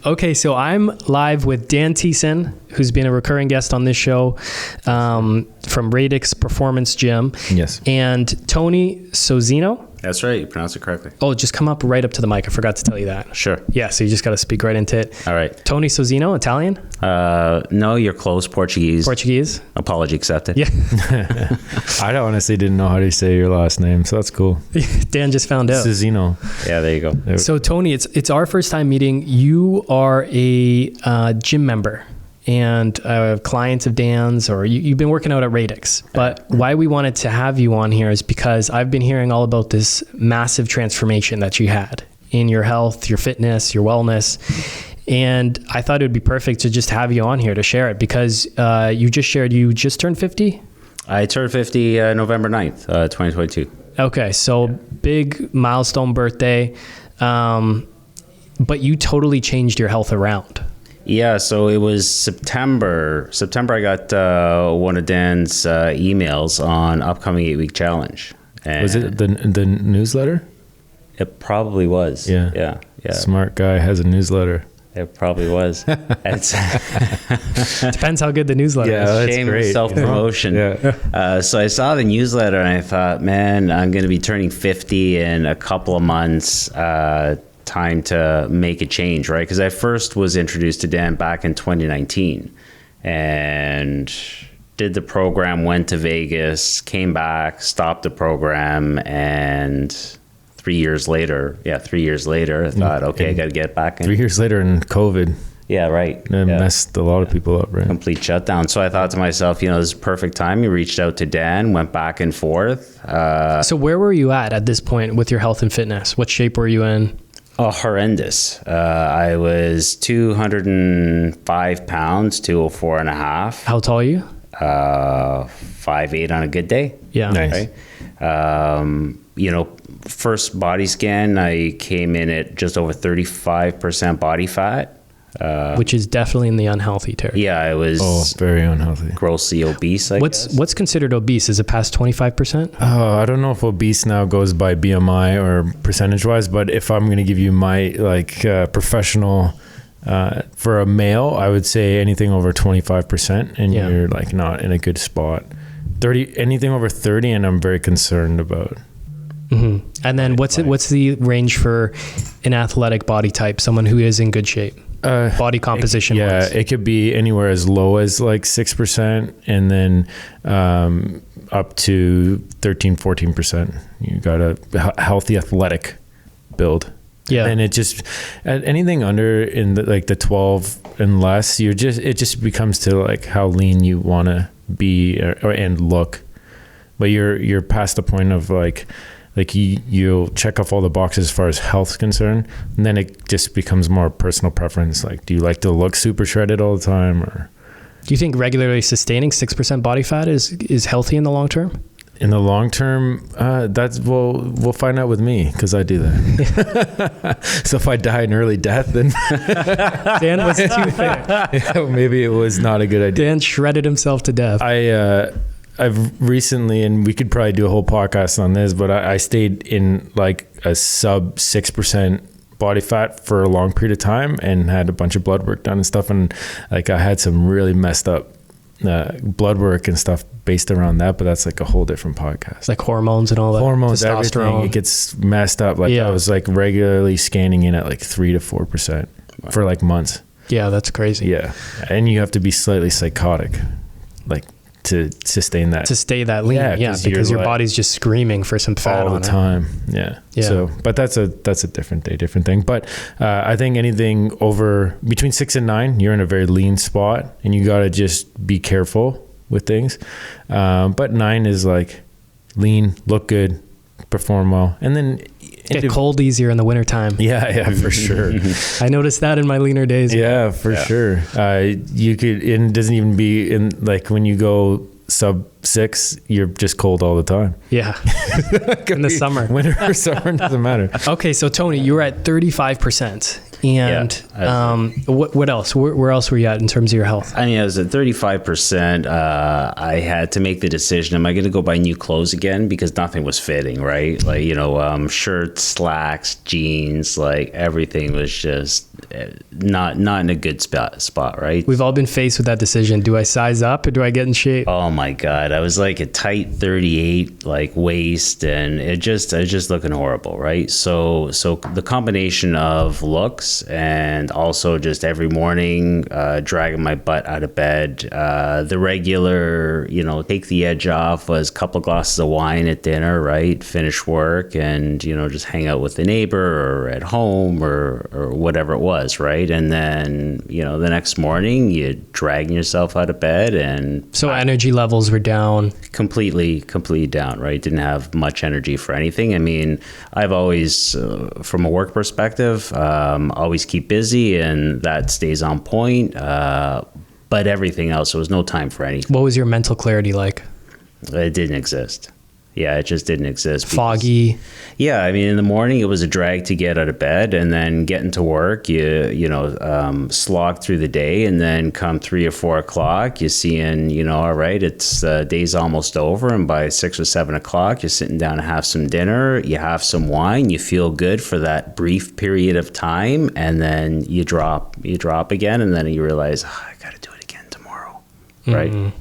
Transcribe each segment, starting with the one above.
Okay, so I'm live with Dan Thiessen, who's been a recurring guest on this show, from Radix Performance Gym. Yes. And Tony Sozinho. That's right. You pronounced it correctly. Oh, just come up right up to the mic. I forgot to tell you that. Sure. Yeah, so you just got to speak right into it. All right. Tony Sozinho, Italian? No, you're close. Portuguese. Portuguese? Apology accepted. Yeah. I honestly didn't know how to say your last name, so that's cool. Dan just found out. Sozinho. Yeah, there you go. So Tony, it's our first time meeting. You are a gym member and a client of Dan's, or you've been working out at Radix. But why we wanted to have you on here is because I've been hearing all about this massive transformation that you had in your health, your fitness, your wellness. And I thought it would be perfect to just have you on here to share it, because you just shared you just turned 50? I turned 50 November 9th, 2022. Okay, so big milestone birthday. But you totally changed your health around. Yeah, so it was September. I got one of Dan's emails on upcoming 8-week challenge. And Was it the newsletter? It probably was. Yeah. Yeah. Smart guy has a newsletter. It probably was. It's Depends how good the newsletter Yeah, is. that's shameless great. self-promotion. Yeah. So I saw the newsletter and I thought, man, I'm going to be turning 50 in a couple of months. Time to make a change, right? Because I first was introduced to Dan back in 2019 and did the program, went to Vegas, came back, stopped the program, and 3 years later, I thought, okay, I got to get back in. 3 years later in COVID, Yeah, right. it Yeah. messed a lot of people up, right? Complete shutdown. So I thought to myself, this is perfect time. You reached out to Dan, went back and forth. So where were you at this point with your health and fitness? What shape were you in? Horrendous. I was 205 pounds, 204 and a half. How tall are you? 5'8" on a good day. Yeah. Nice. Right. First body scan, I came in at just over 35% body fat. Which is definitely in the unhealthy territory. Yeah, I was Very unhealthy. grossly obese, I guess. What's considered obese? Is it past 25%? I don't know if obese now goes by BMI or percentage wise, but if I'm going to give you my professional, for a male, I would say anything over 25%, and Yeah. you're not in a good spot. 30, anything over 30, and I'm very concerned about. Mm-hmm. And then what's the range for an athletic body type, someone who is in good shape? Body composition. It could be anywhere as low as 6% and then up to 13-14%. You got a healthy athletic build. Yeah. And it just anything under in the 12 and less, it just becomes to how lean you want to be and look. But you're past the point of you'll check off all the boxes as far as health's concerned, and then it just becomes more personal preference. Do you like to look super shredded all the time, or Do you think regularly sustaining 6% body fat is healthy in the long term? in the long term? We'll find out with me, because I do that. So if I die an early death, then Dan was too fair. maybe it was not a good idea. Dan shredded himself to death. I've recently, and we could probably do a whole podcast on this, but I stayed in a sub 6% body fat for a long period of time and had a bunch of blood work done and stuff. And I had some really messed up blood work and stuff based around that, but that's a whole different podcast. Like hormones and all that. Hormones, testosterone. everything, it gets messed up. I was regularly scanning in at 3 to 4% for months. Yeah, that's crazy. Yeah. And you have to be slightly psychotic, to sustain that, To stay that lean. Yeah, because your body's just screaming for some fat all on the time. Yeah. So, but that's a different day, different thing. But I think anything over between 6 and 9, you're in a very lean spot, and you got to just be careful with things. But 9 is lean, look good, perform well, and then Get cold easier in the wintertime. Yeah, for sure. I noticed that in my leaner days. Yeah, for sure. You could, and it doesn't even be in when you go sub 6, you're just cold all the time. Yeah. In the summer. Winter or summer, doesn't matter. Okay, so Tony, you were at 35%. And what else? Where else were you at in terms of your health? I mean, I was at 35%. I had to make the decision, am I going to go buy new clothes again? Because nothing was fitting, right? Like, shirts, slacks, jeans, like everything was just not in a good spot, right? We've all been faced with that decision. Do I size up or do I get in shape? Oh my God. I was like a tight 38 like waist, and I was just looking horrible, right? So the combination of looks and also just every morning dragging my butt out of bed, the regular, take the edge off was a couple glasses of wine at dinner, right? Finish work and, just hang out with the neighbor or at home or whatever it was, right? And then, the next morning you dragging yourself out of bed, and so energy levels were down. Completely down, right? Didn't have much energy for anything. I mean, I've always, from a work perspective, always keep busy, and that stays on point. But everything else, there was no time for anything. What was your mental clarity like? It didn't exist. Yeah, it just didn't exist. Foggy. Yeah, I mean, in the morning it was a drag to get out of bed, and then getting to work, you slog through the day, and then come 3 or 4 o'clock, you're seeing, all right, it's day's almost over, and by 6 or 7 o'clock, you're sitting down to have some dinner, you have some wine, you feel good for that brief period of time, and then you drop again, and then you realize, I got to do it again tomorrow, right? Mm-hmm.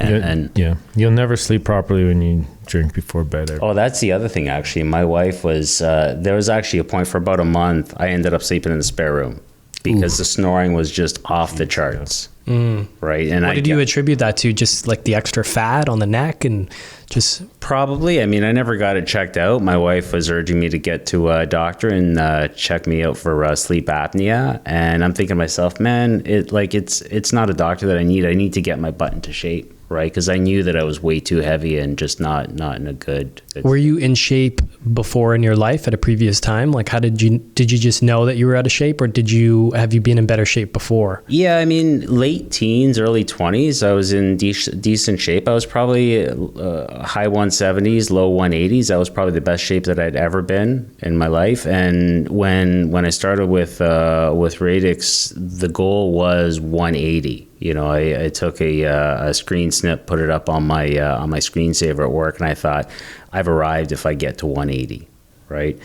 And you'll never sleep properly when you drink before bed. Oh, that's the other thing, actually. My wife was, there was actually a point for about a month, I ended up sleeping in the spare room because the snoring was just off the charts. Right. And what did you attribute that to? Just like the extra fat on the neck and just... Probably. I mean, I never got it checked out. My wife was urging me to get to a doctor and check me out for sleep apnea. And I'm thinking to myself, man, it's not a doctor that I need. I need to get my butt into shape. Right, because I knew that I was way too heavy and just not in a good. Were you in shape before in your life at a previous time? Like, how did you just know that you were out of shape, or have you been in better shape before? Yeah, I mean, late teens, early 20s, I was in decent shape. I was probably high 170s, low 180s. That was probably the best shape that I'd ever been in my life. And when I started with Radix, the goal was 180. I took a screen snip, put it up on my screensaver at work, and I thought, I've arrived if I get to 180, right?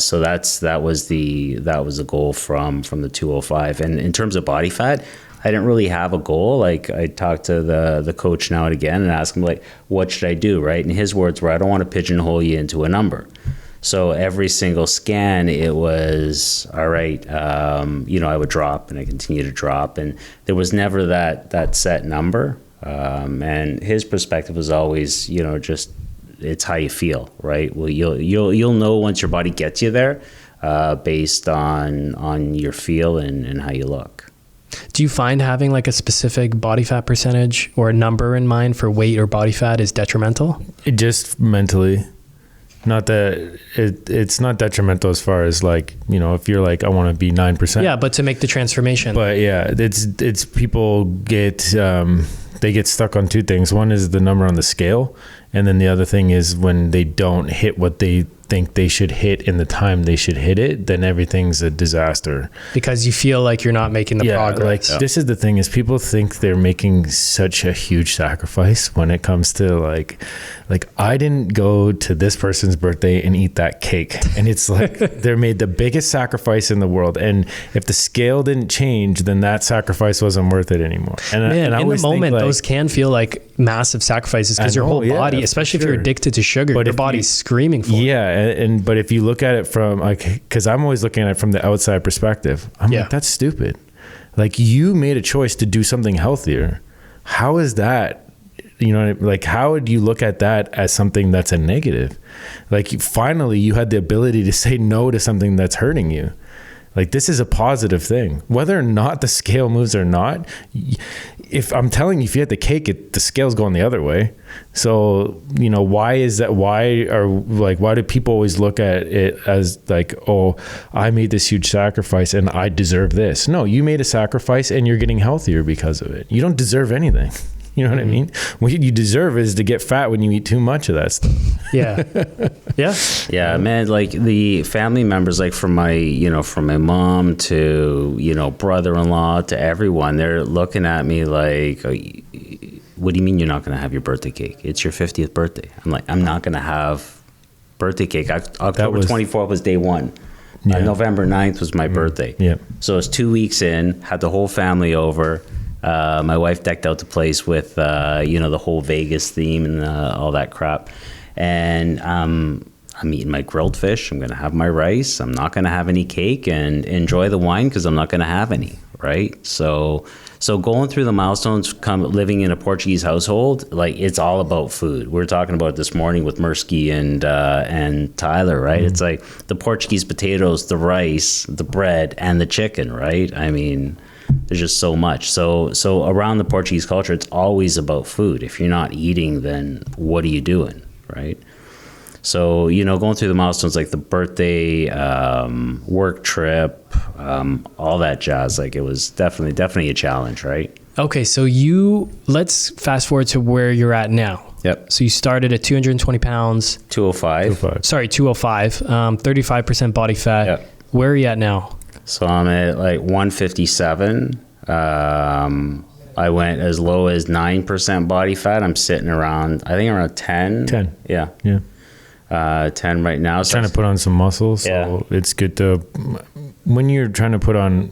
So that was the goal from the 205. And in terms of body fat, I didn't really have a goal. Like, I talked to the coach now and again and ask him, like, what should I do, right? And his words were, I don't want to pigeonhole you into a number. So every single scan, it was, all right, I would drop, and I continue to drop. And there was never that set number. And his perspective was always, just, it's how you feel, right? Well, you'll know once your body gets you there, based on your feel and how you look. Do you find having like a specific body fat percentage or a number in mind for weight or body fat is detrimental? It just mentally. Not that it's not detrimental as far as like, if you're like, I want to be 9%. Yeah, but to make the transformation. But yeah, it's people they get stuck on two things. One is the number on the scale. And then the other thing is when they don't hit what they think they should hit in the time they should hit it, then everything's a disaster. Because you feel like you're not making the progress. This is the thing is people think they're making such a huge sacrifice when it comes to like I didn't go to this person's birthday and eat that cake. And it's like they made the biggest sacrifice in the world. And if the scale didn't change, then that sacrifice wasn't worth it anymore. And in the moment, those can feel like massive sacrifices because your whole body, especially if you're addicted to sugar, your body's screaming for it. Yeah. But if you look at it from because I'm always looking at it from the outside perspective, I'm like, that's stupid. Like, you made a choice to do something healthier. How is that? How would you look at that as something that's a negative? Like, finally you had the ability to say no to something that's hurting you. Like, this is a positive thing, whether or not the scale moves or not. If I'm telling you, if you had the cake, the scale's going the other way. So, why is that? Why do people always look at it as like, oh, I made this huge sacrifice and I deserve this? No, you made a sacrifice and you're getting healthier because of it. You don't deserve anything. You know what I mean? What you deserve is to get fat when you eat too much of that stuff. Yeah. Yeah. Yeah, man, like the family members, like from my mom to, brother-in-law to everyone, they're looking at me like, what do you mean you're not going to have your birthday cake? It's your 50th birthday. I'm like, I'm not going to have birthday cake. October 24th was day one. Yeah. November 9th was my birthday. Yeah. So it's 2 weeks in, had the whole family over. My wife decked out the place with, the whole Vegas theme and all that crap. And I'm eating my grilled fish. I'm going to have my rice. I'm not going to have any cake and enjoy the wine because I'm not going to have any, right? So going through the milestones, living in a Portuguese household, like it's all about food. We were talking about it this morning with Mirsky and Tyler, right? It's like the Portuguese potatoes, the rice, the bread, and the chicken, right? I mean, there's just so much. So around the Portuguese culture, it's always about food. If you're not eating, then what are you doing, right? So, going through the milestones like the birthday, work trip, all that jazz, like it was definitely a challenge, right? Okay, so let's fast forward to where you're at now. Yep. So you started at 220 pounds. 205. Sorry, 205, 35% body fat. Yep. Where are you at now? So I'm at like 157. I went as low as 9% body fat. I'm sitting around 10. 10. Yeah. Yeah. 10 right now. So Trying to put on some muscle. So it's good to, when you're trying to put on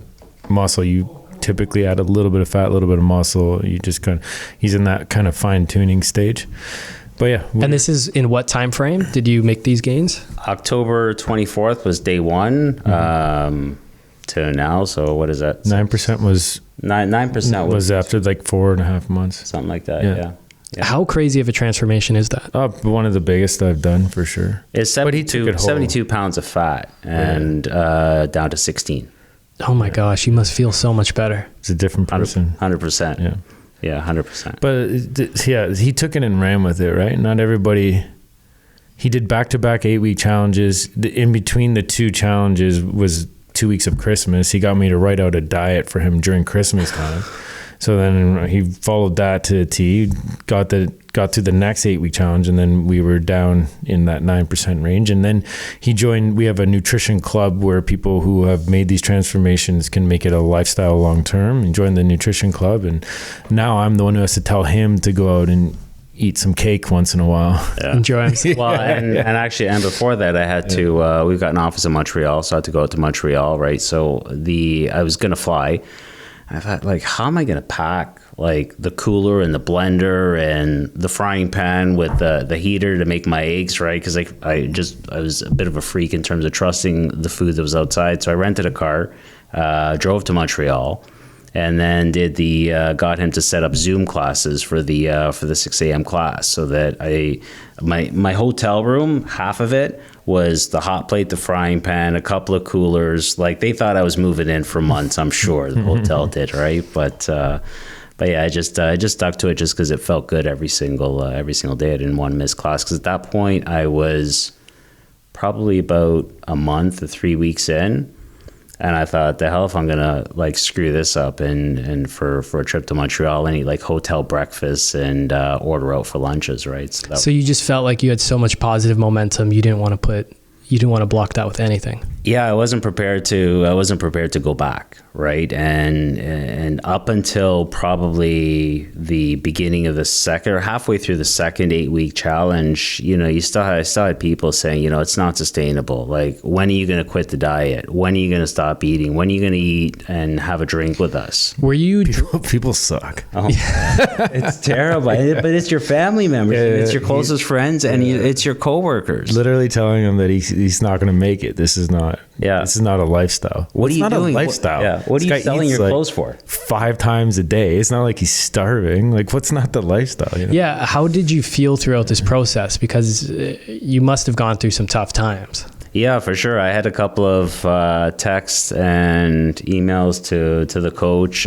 muscle, you typically add a little bit of fat, a little bit of muscle. You just he's in that kind of fine tuning stage. But yeah. And this is in what time frame did you make these gains? October 24th was day one. To now, so what is that? 9% was 9% was after like 4.5 months, something like that. Yeah. How crazy of a transformation is that? One of the biggest I've done for sure. It's 72 pounds of fat and down to 16. Oh my gosh, you must feel so much better. It's a different person. 100%. Yeah, 100%. But he took it and ran with it, right? Not everybody. He did back-to-back 8-week challenges. In between the two challenges was 2 weeks of Christmas. He got me to write out a diet for him during Christmas time. So then he followed that to a T, got to the next 8-week challenge, and then we were down in that 9% range. And then he joined, we have a nutrition club where people who have made these transformations can make it a lifestyle long-term. He joined the nutrition club, and now I'm the one who has to tell him to go out and eat some cake once in a while. Yeah. Enjoy. Well, and before that, I had to. We've got an office in Montreal, so I had to go out to Montreal, right? So I was gonna fly. I thought, like, how am I gonna pack like the cooler and the blender and the frying pan with the heater to make my eggs, right? Because I was a bit of a freak in terms of trusting the food that was outside. So I rented a car, drove to Montreal. And then got him to set up Zoom classes for the 6 a.m. class, so that my hotel room, half of it was the hot plate, the frying pan, a couple of coolers. Like, they thought I was moving in for months. I'm sure the hotel did, right? But yeah, I just stuck to it just because it felt good every single day. I didn't want to miss class because at that point I was probably about a month or 3 weeks in. And I thought, the hell if I'm gonna like screw this up and for a trip to Montreal and eat like hotel breakfasts and order out for lunches, right? So you just felt like you had so much positive momentum, you didn't want to block that with anything. Yeah, I wasn't prepared to go back, right? And up until probably the beginning of the second or halfway through the second 8-week challenge, you still had people saying, it's not sustainable. Like, when are you going to quit the diet? When are you going to stop eating? When are you going to eat and have a drink with us? Were you people suck? Oh, it's terrible. But it's your family members, it's your closest friends, and it's your coworkers. Literally telling him that he's not going to make it. This is not a lifestyle. What are you doing? A lifestyle. What are you selling your clothes for? 5 times a day. It's not like he's starving. Like, what's not the lifestyle? Yeah. How did you feel throughout this process? Because you must have gone through some tough times. Yeah, for sure. I had a couple of texts and emails to the coach.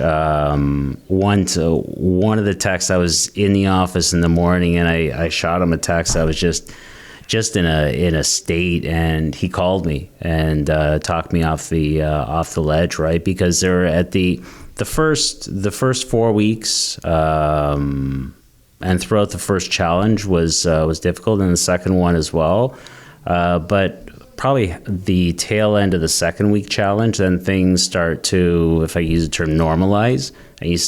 One of the texts, I was in the office in the morning, and I shot him a text. I was just in a state, and he called me and talked me off the ledge, right? Because they're at the the first 4 weeks, and throughout the first challenge was difficult, and the second one as well. But probably the tail end of the second week challenge, then things start to, if I use the term, normalize, and you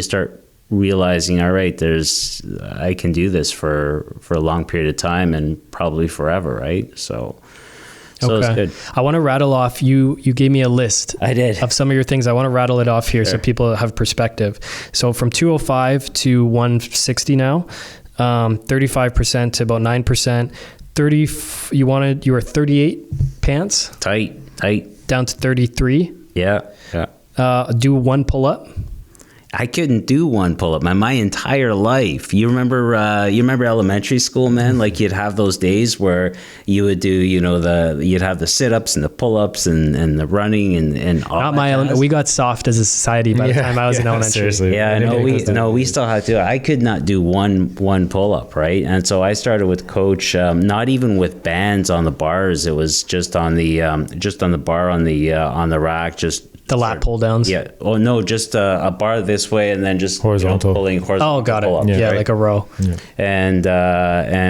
start realizing, all right, I can do this for a long period of time and probably forever, right? So it's good. I want to rattle off, you gave me a list. I did. Of some of your things. I want to rattle it off here so people have perspective. So from 205 to 160 now, 35% to about 9%. You were 38 pants? Tight. Down to 33? Yeah. Do one pull-up? I couldn't do one pull-up my entire life. You remember elementary school, man? Like you'd have those days where you would do, you'd have the sit-ups and the pull-ups and the running and all Not that my jazz. We got soft as a society by the time I was in elementary. Seriously. Yeah, we still had to. I could not do one pull-up, right? And so I started with coach, not even with bands on the bars. It was just on the bar on the rack, just the lat pull downs. Yeah. Oh no, just a bar this way and then just horizontal pulling horizontal. Oh, got it. Pull-ups, Yeah, right? like a row. Yeah. And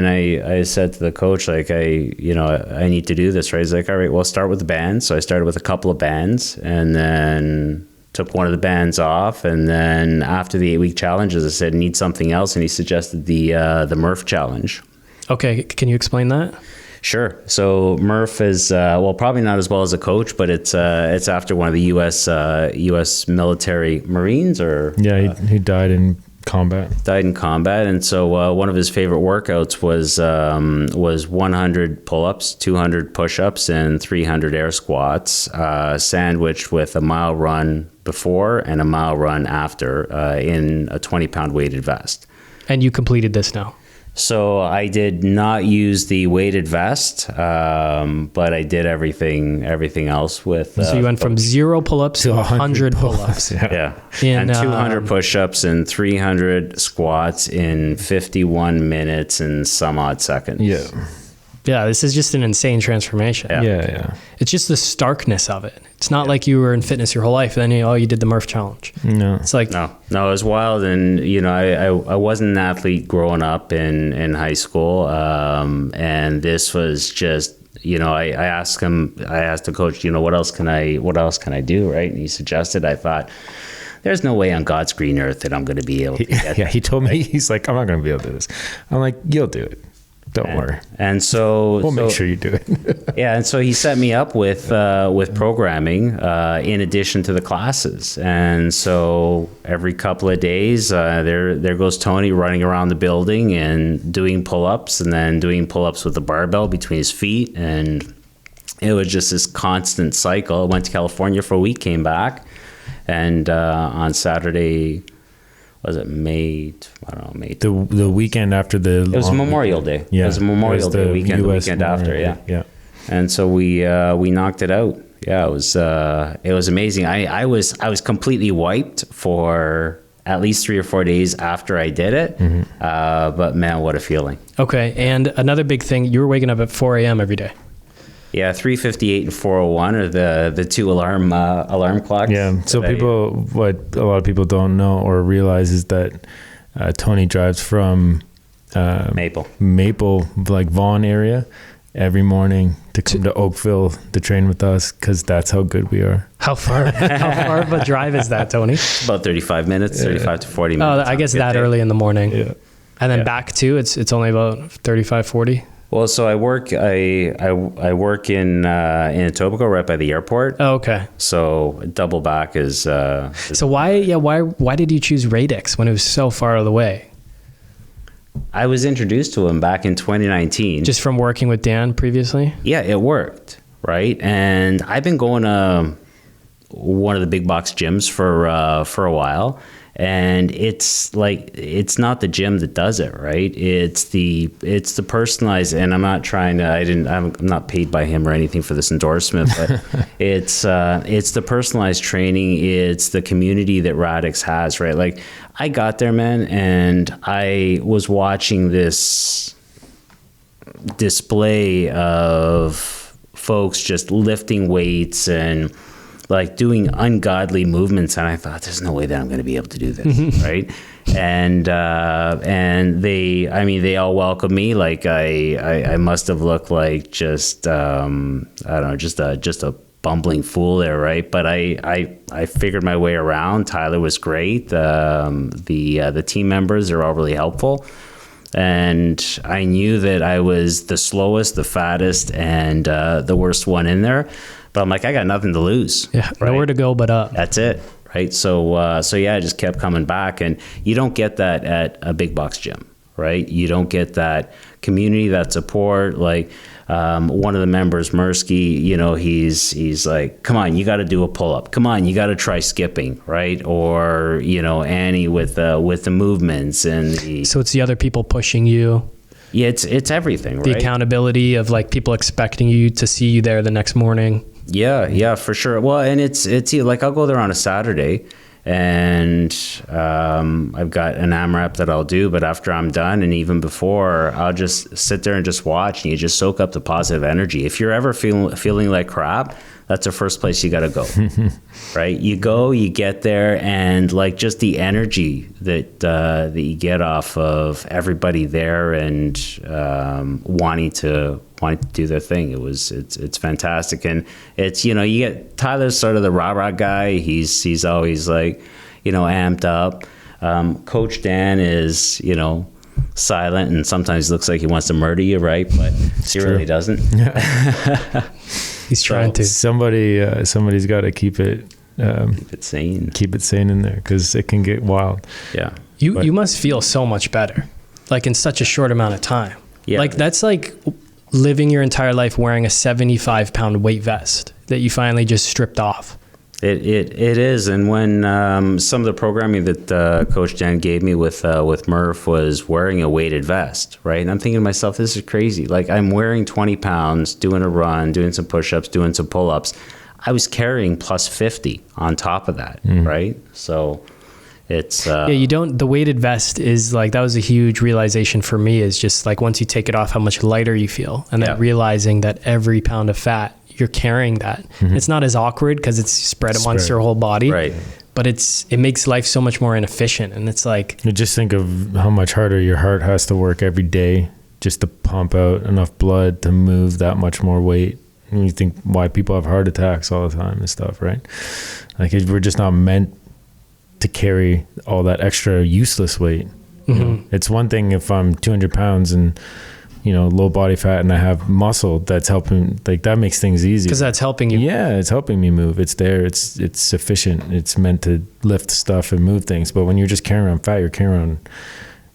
I said to the coach, like, I need to do this, right? He's like, all right, well, start with the bands. So I started with a couple of bands and then took one of the bands off. And then after the 8-week challenges, I said, need something else. And he suggested the Murph challenge. Okay. Can you explain that? Sure. So Murph is probably not as well as a coach, but it's after one of the U.S. military Marines, or he died in combat. And so one of his favorite workouts was 100 pull-ups, 200 push-ups, and 300 air squats, sandwiched with a mile run before and a mile run after, in a 20-pound weighted vest. And you completed this now? So I did not use the weighted vest, but I did everything else with. So you went from 0 pull-ups to 100 pull-ups. Yeah. And 200 push-ups and 300 squats in 51 minutes and some odd seconds. Yeah. Yeah, this is just an insane transformation. Yeah. It's just the starkness of it. It's not like you were in fitness your whole life, and then you did the Murph challenge. No. It's like No, it was wild. And, I wasn't an athlete growing up in high school. And this was just, I asked the coach, what else can I do? Right. And he suggested, I thought, there's no way on God's green earth that I'm going to be able to get he told me, he's like, I'm not going to be able to do this. I'm like, you'll do it. Don't worry. And so we'll make sure you do it. Yeah, and so he set me up with programming in addition to the classes. And so every couple of days, there goes Tony running around the building and doing pull-ups, and then doing pull-ups with the barbell between his feet. And it was just this constant cycle. I went to California for a week, came back, and on Saturday, was it May? I don't know, May. The weekend after the. It was Memorial Day. Yeah, it was Memorial Day weekend. The weekend after, yeah. And so we knocked it out. Yeah, it was amazing. I was completely wiped for at least 3 or 4 days after I did it. Mm-hmm. But man, what a feeling. Okay, and another big thing, you were waking up at 4 a.m. every day. Yeah, 3:58 and 4:01 are the two alarm clocks. Yeah. So what a lot of people don't know or realize is that Tony drives from Maple, like Vaughan area, every morning to come to Oakville to train with us, because that's how good we are. How far of a drive is that, Tony? about 35 minutes, 35 to 40 minutes. Oh, I guess that early in the morning. Yeah. And then back too, it's only about 35, 40. Well, so I work in Etobicoke, right by the airport. Oh, okay. So double back is. So why did you choose Radix when it was so far out of the way? I was introduced to him back in 2019. Just from working with Dan previously? Yeah, it worked, right? And I've been going to one of the big box gyms for a while. And it's not the gym that does it, right? It's the personalized, and I'm not paid by him or anything for this endorsement, but it's the personalized training. It's the community that Radix has, right? Like I got there, man, and I was watching this display of folks just lifting weights and like doing ungodly movements, and I thought, there's no way that I'm going to be able to do this, right? And they all welcomed me. Like I must have looked like just I don't know, just a bumbling fool there, right? But I figured my way around. Tyler was great. The team members are all really helpful. And I knew that I was the slowest, the fattest, and the worst one in there. But I'm like, I got nothing to lose. Yeah, right? Nowhere to go but up. That's it, right? So yeah, I just kept coming back. And you don't get that at a big box gym, right? You don't get that community, that support. Like one of the members, Mursky, he's like, come on, you got to do a pull-up. Come on, you got to try skipping, right? Or, Annie with the movements and so it's the other people pushing you. Yeah, it's everything, right? The accountability of like people expecting you to see you there the next morning. Yeah, for sure. Well, and it's like I'll go there on a Saturday, and I've got an AMRAP that I'll do, but after I'm done, and even before, I'll just sit there and just watch, and you just soak up the positive energy. If you're ever feeling like crap, that's the first place you got to go, right? You go, you get there, and like just the energy that you get off of everybody there and wanting to do their thing. It's fantastic. And it's, you get Tyler's sort of the rah-rah guy. He's always like, amped up. Coach Dan is, silent, and sometimes looks like he wants to murder you, right? But he really doesn't. He's trying to. Somebody's got to keep it sane. Keep it sane in there, because it can get wild. Yeah. You must feel so much better, like in such a short amount of time. Yeah. Like that's like living your entire life wearing a 75-pound weight vest that you finally just stripped off. It is. And when some of the programming that Coach Dan gave me with Murph was wearing a weighted vest, right? And I'm thinking to myself, this is crazy. Like I'm wearing 20 pounds, doing a run, doing some push-ups, doing some pull-ups. I was carrying plus 50 on top of that, right? So it's... the weighted vest is like, that was a huge realization for me, is just like once you take it off, how much lighter you feel. And then realizing that every pound of fat, you're carrying that. It's not as awkward because it's spread amongst your whole body, right? But it makes life so much more inefficient. And it's like, you just think of how much harder your heart has to work every day just to pump out enough blood to move that much more weight. And you think why people have heart attacks all the time and stuff, right? Like we're just not meant to carry all that extra useless weight. It's one thing if I'm 200 pounds and low body fat and I have muscle that's helping, like that makes things easy. Because that's helping you. Yeah, it's helping me move. It's there. It's sufficient. It's meant to lift stuff and move things. But when you're just carrying around fat, you're carrying around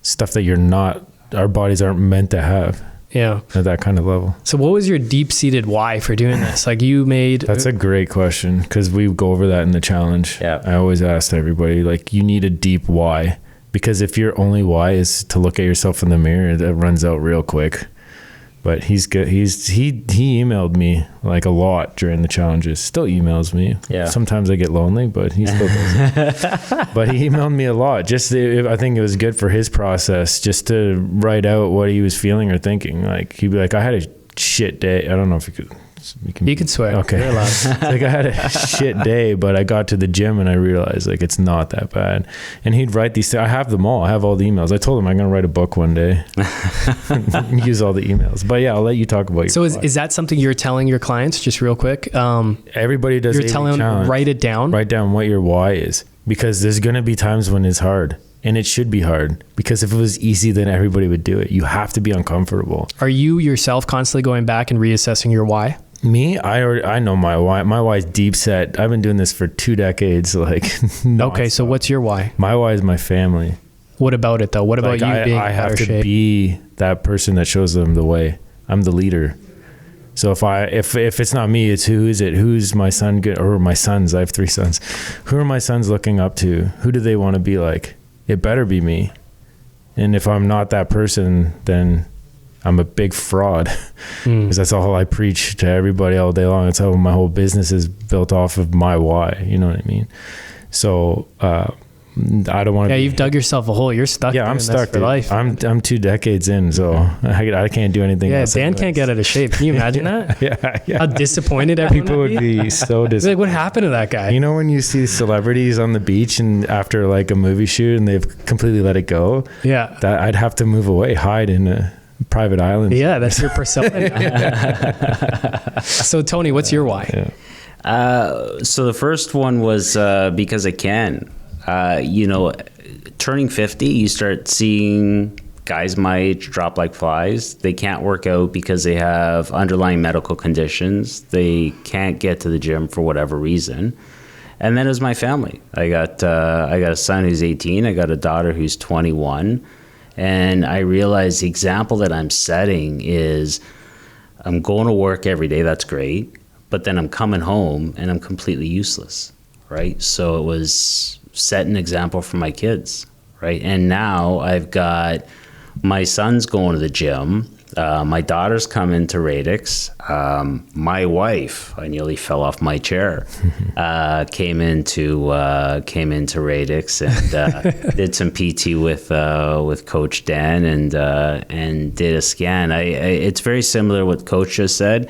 stuff that our bodies aren't meant to have. Yeah. At that kind of level. So what was your deep-seated why for doing this? Like That's a great question, because we go over that in the challenge. Yeah. I always ask everybody, like, you need a deep why. Because if your only why is to look at yourself in the mirror, that runs out real quick. But he's good. He emailed me like a lot during the challenges. Still emails me. Yeah. Sometimes I get lonely, but he still does. But he emailed me a lot. I think it was good for his process, just to write out what he was feeling or thinking. Like he'd be like, I had a shit day. I don't know if you could. You can swear. Okay. You're allowed. Like I had a shit day, but I got to the gym and I realized like it's not that bad. And he'd write these things. I have them all. I have all the emails. I told him I'm going to write a book one day. Use all the emails. But yeah, I'll let you talk about your So is that something you're telling your clients, just real quick? Everybody does. You're telling them, write it down? Write down what your why is. Because there's going to be times when it's hard. And it should be hard, because if it was easy, then everybody would do it. You have to be uncomfortable. Are you yourself constantly going back and reassessing your why? Me, I know my why. My why is deep set. I've been doing this for 2 decades. Like, okay, so what's your why? My why is my family. What about it though? What about you being I have to shape? be that person that shows them the way. I'm the leader. So if it's not me, it's who is it? Who's my son or my sons? I have 3 sons. Who are my sons looking up to? Who do they want to be like? It better be me. And if I'm not that person, then I'm a big fraud, because that's all I preach to everybody all day long. It's how my whole business is built off of my why. You know what I mean? So I don't want to. Yeah, you've dug yourself a hole. You're stuck. Yeah, I'm stuck for life. I'm 2 decades in, so I can't do anything. Yeah, else Dan can't get out of shape. Can you imagine that? Yeah. How disappointed everyone People would be so It's like, what happened to that guy? You know, when you see celebrities on the beach and after like a movie shoot and they've completely let it go, Yeah. that I'd have to move away, hide in a private island. Yeah, that's your persona. So Tony, what's your why? Yeah. So the first one was because I can. Turning 50, you start seeing guys my age drop like flies. They can't work out because they have underlying medical conditions. They can't get to the gym for whatever reason. And then it was my family. I got a son who's 18. I got a daughter who's 21. And I realized the example that I'm setting is I'm going to work every day. That's great. But then I'm coming home and I'm completely useless, right? So it was set an example for my kids, right? And now I've got my son's going to the gym. My daughter's come into Radix. My wife, I nearly fell off my chair, came into Radix and did some PT with Coach Dan and did a scan. It's very similar to what Coach just said.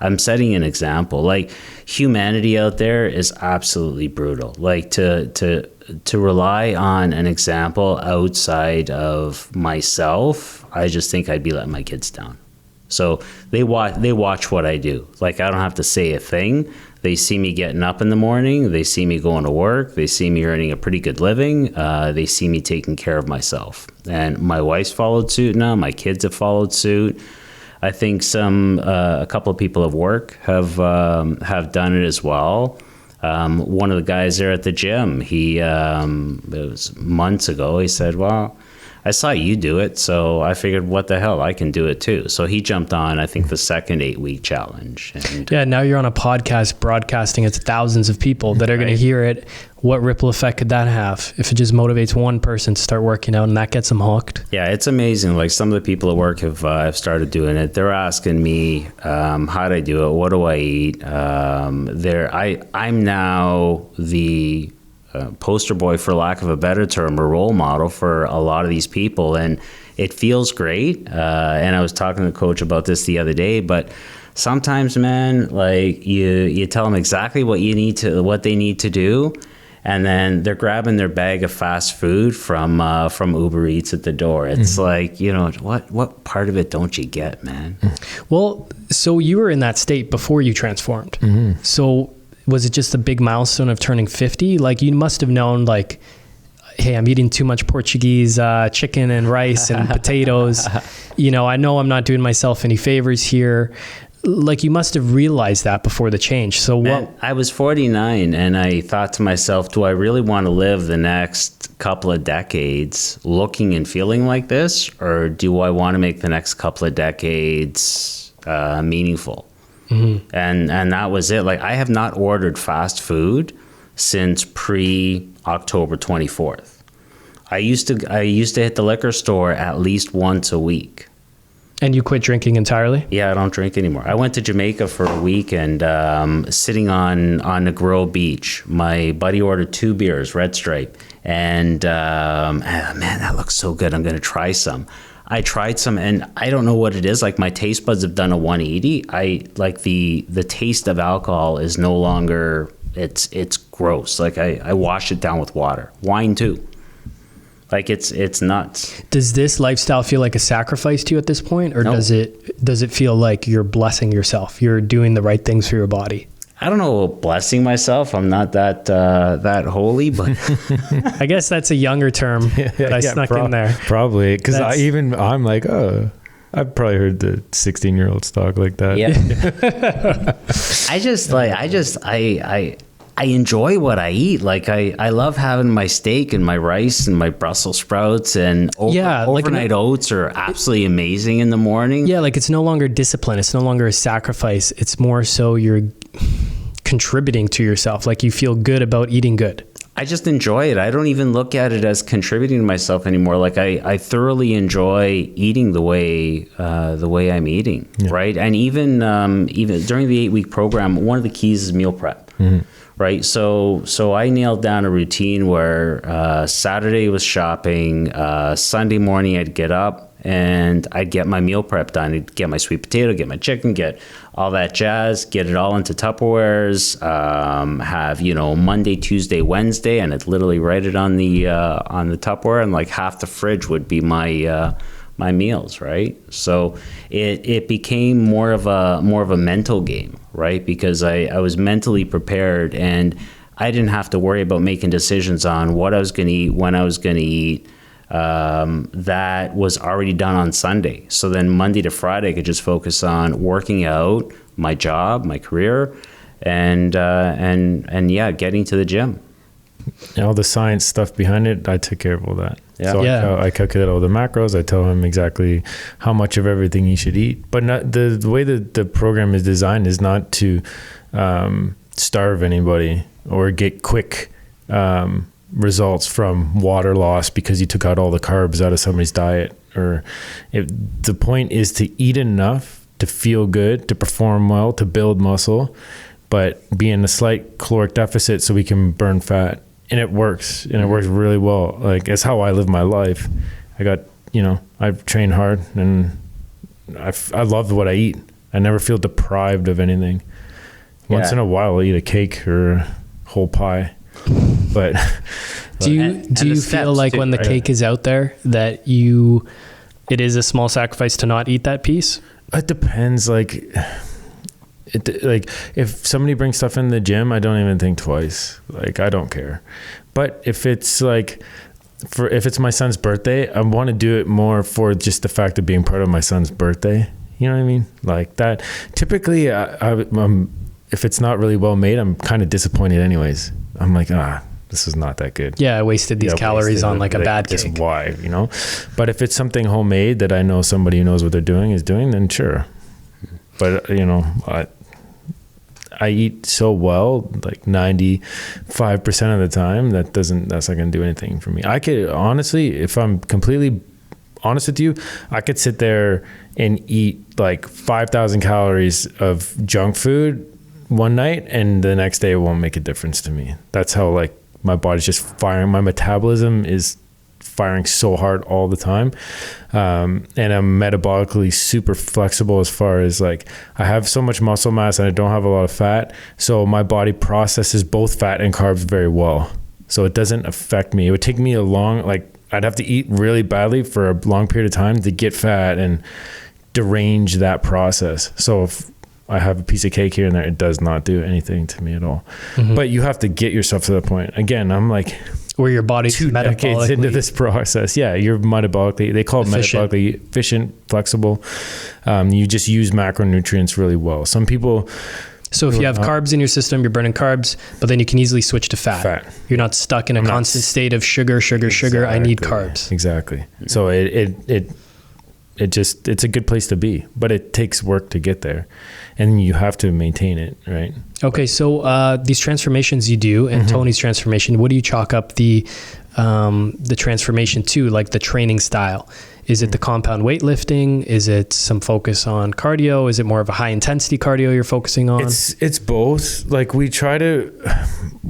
I'm setting an example. Like, humanity out there is absolutely brutal. Like, to rely on an example outside of myself, I just think I'd be letting my kids down. So they watch what I do. Like, I don't have to say a thing. They see me getting up in the morning. They see me going to work. They see me earning a pretty good living. They see me taking care of myself. And my wife's followed suit now. My kids have followed suit. I think a couple of people at work have done it as well. One of the guys there at the gym, it was months ago, he said, well, I saw you do it, so I figured, what the hell, I can do it too. So he jumped on, I think, the second 8-week challenge. And yeah, now you're on a podcast broadcasting it to thousands of people that are going to hear it. What ripple effect could that have if it just motivates one person to start working out and that gets them hooked? Yeah, it's amazing. Like, some of the people at work have started doing it. They're asking me, how do I do it? What do I eat? I'm now the poster boy, for lack of a better term, or role model for a lot of these people, and it feels great. And I was talking to Coach about this the other day, but sometimes, man, like, you tell them exactly what they need to do, and then they're grabbing their bag of fast food from Uber Eats at the door. It's like, what part of it don't you get, man? Well, so you were in that state before you transformed. So was it just a big milestone of turning 50? Like, you must have known, like, hey, I'm eating too much Portuguese chicken and rice and potatoes. I know I'm not doing myself any favors here. Like, you must have realized that before the change. So what? I was 49 and I thought to myself, do I really want to live the next couple of decades looking and feeling like this? Or do I want to make the next couple of decades meaningful? And that was it. Like, I have not ordered fast food since pre-October 24th. I used to hit the liquor store at least once a week. And you quit drinking entirely? Yeah, I don't drink anymore. I went to Jamaica for a week and sitting on Negril Beach. My buddy ordered 2 beers, Red Stripe. And man, that looks so good. I'm going to try some. I tried some, and I don't know what it is. Like, my taste buds have done a 180. I like the taste of alcohol is no longer, it's gross. Like, I wash it down with water. Wine too. Like, it's nuts. Does this lifestyle feel like a sacrifice to you at this point? Or No. does it feel like you're blessing yourself? You're doing the right things for your body? I don't know, blessing myself. I'm not that holy, but I guess that's a younger term that I snuck in there. Probably, because I'm like, oh, I've probably heard the 16-year-olds talk like that. yeah. I enjoy what I eat. Like, I love having my steak and my rice and my Brussels sprouts and overnight oats are absolutely amazing in the morning. Yeah, like, it's no longer discipline. It's no longer a sacrifice. It's more so you're contributing to yourself. Like, you feel good about eating good. I just enjoy it. I don't even look at it as contributing to myself anymore. Like, I thoroughly enjoy eating the way I'm eating, right? And even during the 8-week program, one of the keys is meal prep. right? So I nailed down a routine where Saturday was shopping, Sunday morning I'd get up and I'd get my meal prep done. I'd get my sweet potato, get my chicken, get all that jazz, get it all into Tupperwares, have, Monday, Tuesday, Wednesday, and I'd literally write it on the Tupperware, and like half the fridge would be my meals, right? So it became more of a mental game, right? Because I was mentally prepared, and I didn't have to worry about making decisions on what I was going to eat, when I was going to eat. That was already done on Sunday. So then Monday to Friday, I could just focus on working out, my job, my career, and getting to the gym. And all the science stuff behind it, I took care of all that. Yeah. So I calculate all the macros. I tell him exactly how much of everything he should eat. But not, the way that the program is designed is not to starve anybody or get quick results from water loss because you took out all the carbs out of somebody's diet. The point is to eat enough to feel good, to perform well, to build muscle, but be in a slight caloric deficit so we can burn fat. And it works, and it works really well. Like, it's how I live my life. I've trained hard, and I love what I eat. I never feel deprived of anything. Once in a while, I'll eat a cake or a whole pie. But do you feel like when the cake is out there that it is a small sacrifice to not eat that piece? It depends. Like if somebody brings stuff in the gym, I don't even think twice. Like, I don't care. But if it's like, if it's my son's birthday, I want to do it more for just the fact of being part of my son's birthday. You know what I mean? Like that. Typically, if it's not really well made, I'm kind of disappointed anyways. I'm like, this is not that good. Yeah, I wasted these calories on like a bad cake. Why, But if it's something homemade that I know somebody who knows what they're doing is doing, then sure. But, I eat so well, like 95% of the time, that's not going to do anything for me. I could, honestly, if I'm completely honest with you, I could sit there and eat like 5,000 calories of junk food one night, and the next day it won't make a difference to me. That's how, like, my body's just firing. My metabolism is firing so hard all the time. And I'm metabolically super flexible as far as, like, I have so much muscle mass and I don't have a lot of fat. So my body processes both fat and carbs very well. So it doesn't affect me. It would take me I'd have to eat really badly for a long period of time to get fat and derange that process. So if I have a piece of cake here and there, it does not do anything to me at all. Mm-hmm. But you have to get yourself to that point. Again, I'm like, where your body's 2 decades into this process. Yeah, you're metabolically, they call it metabolically efficient, flexible. You just use macronutrients really well. Some people... So if you have carbs in your system, you're burning carbs, but then you can easily switch to fat. You're not stuck in a constant state of sugar. I need carbs. Exactly. Mm-hmm. So it's a good place to be, but it takes work to get there, and you have to maintain it, right? Okay, so these transformations you do, and Tony's transformation, what do you chalk up the transformation to, like the training style? Is it the compound weightlifting? Is it some focus on cardio? Is it more of a high intensity cardio you're focusing on? It's both. Like, we try to,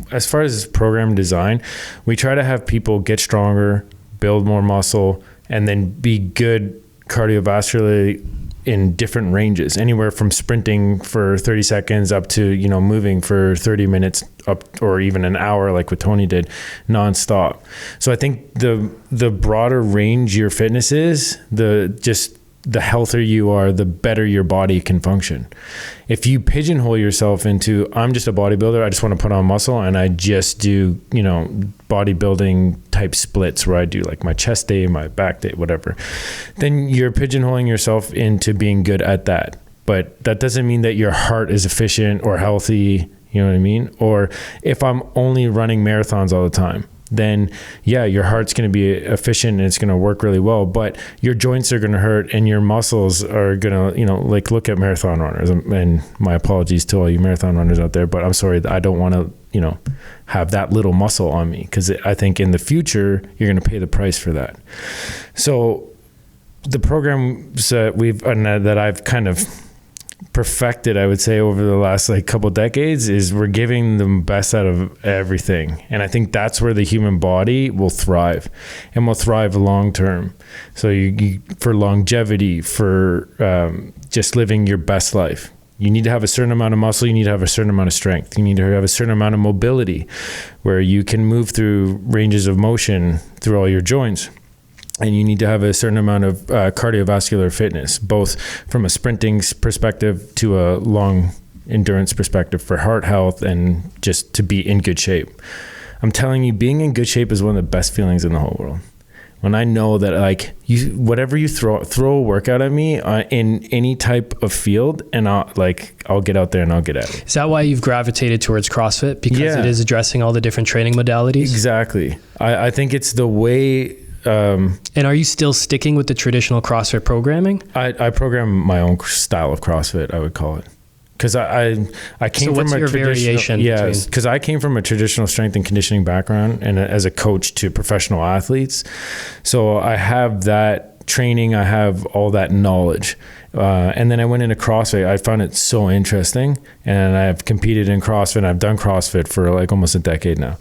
as far as program design, we try to have people get stronger, build more muscle, and then be good cardiovascularly in different ranges, anywhere from sprinting for 30 seconds up to, moving for 30 minutes up, or even an hour, like what Tony did, nonstop. So I think the broader range your fitness is, the healthier you are, the better your body can function. If you pigeonhole yourself into, I'm just a bodybuilder, I just want to put on muscle, and I just do, bodybuilding type splits where I do like my chest day, my back day, whatever, then you're pigeonholing yourself into being good at that. But that doesn't mean that your heart is efficient or healthy, you know what I mean? Or if I'm only running marathons all the time, then yeah, your heart's going to be efficient and it's going to work really well, but your joints are going to hurt and your muscles are going to, like, look at marathon runners, and my apologies to all you marathon runners out there, but I'm sorry, I don't want to, have that little muscle on me, because I think in the future, you're going to pay the price for that. So the programs that I've kind of perfected, I would say, over the last like couple decades is we're giving the best out of everything. And I think that's where the human body will thrive, and will thrive long term. So you for longevity, for just living your best life, you need to have a certain amount of muscle. You need to have a certain amount of strength. You need to have a certain amount of mobility where you can move through ranges of motion through all your joints. And you need to have a certain amount of cardiovascular fitness, both from a sprinting perspective to a long endurance perspective for heart health and just to be in good shape. I'm telling you, being in good shape is one of the best feelings in the whole world. When I know that like whatever you throw a workout at me in any type of field, and I'll get out there and I'll get at it. Is that why you've gravitated towards CrossFit? Because it is addressing all the different training modalities? Exactly. I think it's the way. And are you still sticking with the traditional CrossFit programming? I program my own style of CrossFit, I would call it. Because I came from a traditional, because I came from a traditional strength and conditioning background, and as a coach to professional athletes, so I have that training, I have all that knowledge, and then I went into CrossFit. I found it so interesting, and I've competed in CrossFit. I've done CrossFit for like almost a decade now,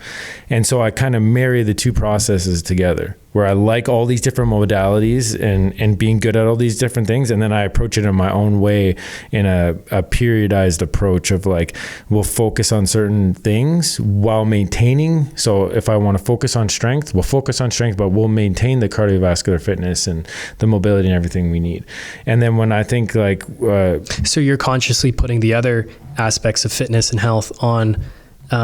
and so I kind of marry the two processes together, where I like all these different modalities and being good at all these different things. And then I approach it in my own way in a periodized approach of like, we'll focus on certain things while maintaining. So if I want to focus on strength, we'll focus on strength, but we'll maintain the cardiovascular fitness and the mobility and everything we need. And then when I think like... so you're consciously putting the other aspects of fitness and health on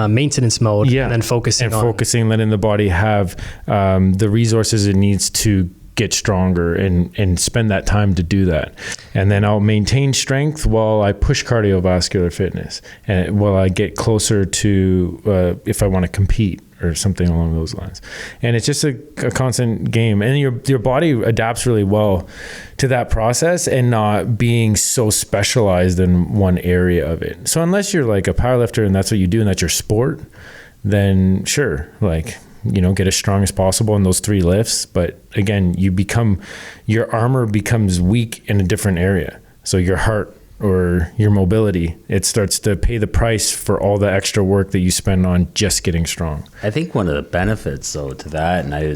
maintenance mode, and then focusing, letting the body have the resources it needs to get stronger and spend that time to do that. And then I'll maintain strength while I push cardiovascular fitness, and while I get closer to if I want to compete or something along those lines. And it's just a constant game, and your body adapts really well to that process, and not being so specialized in one area of it. So unless you're like a powerlifter and that's what you do and that's your sport, then sure, like, get as strong as possible in those 3 lifts. But again, your armor becomes weak in a different area. So your heart or your mobility, it starts to pay the price for all the extra work that you spend on just getting strong. I think one of the benefits though to that, and I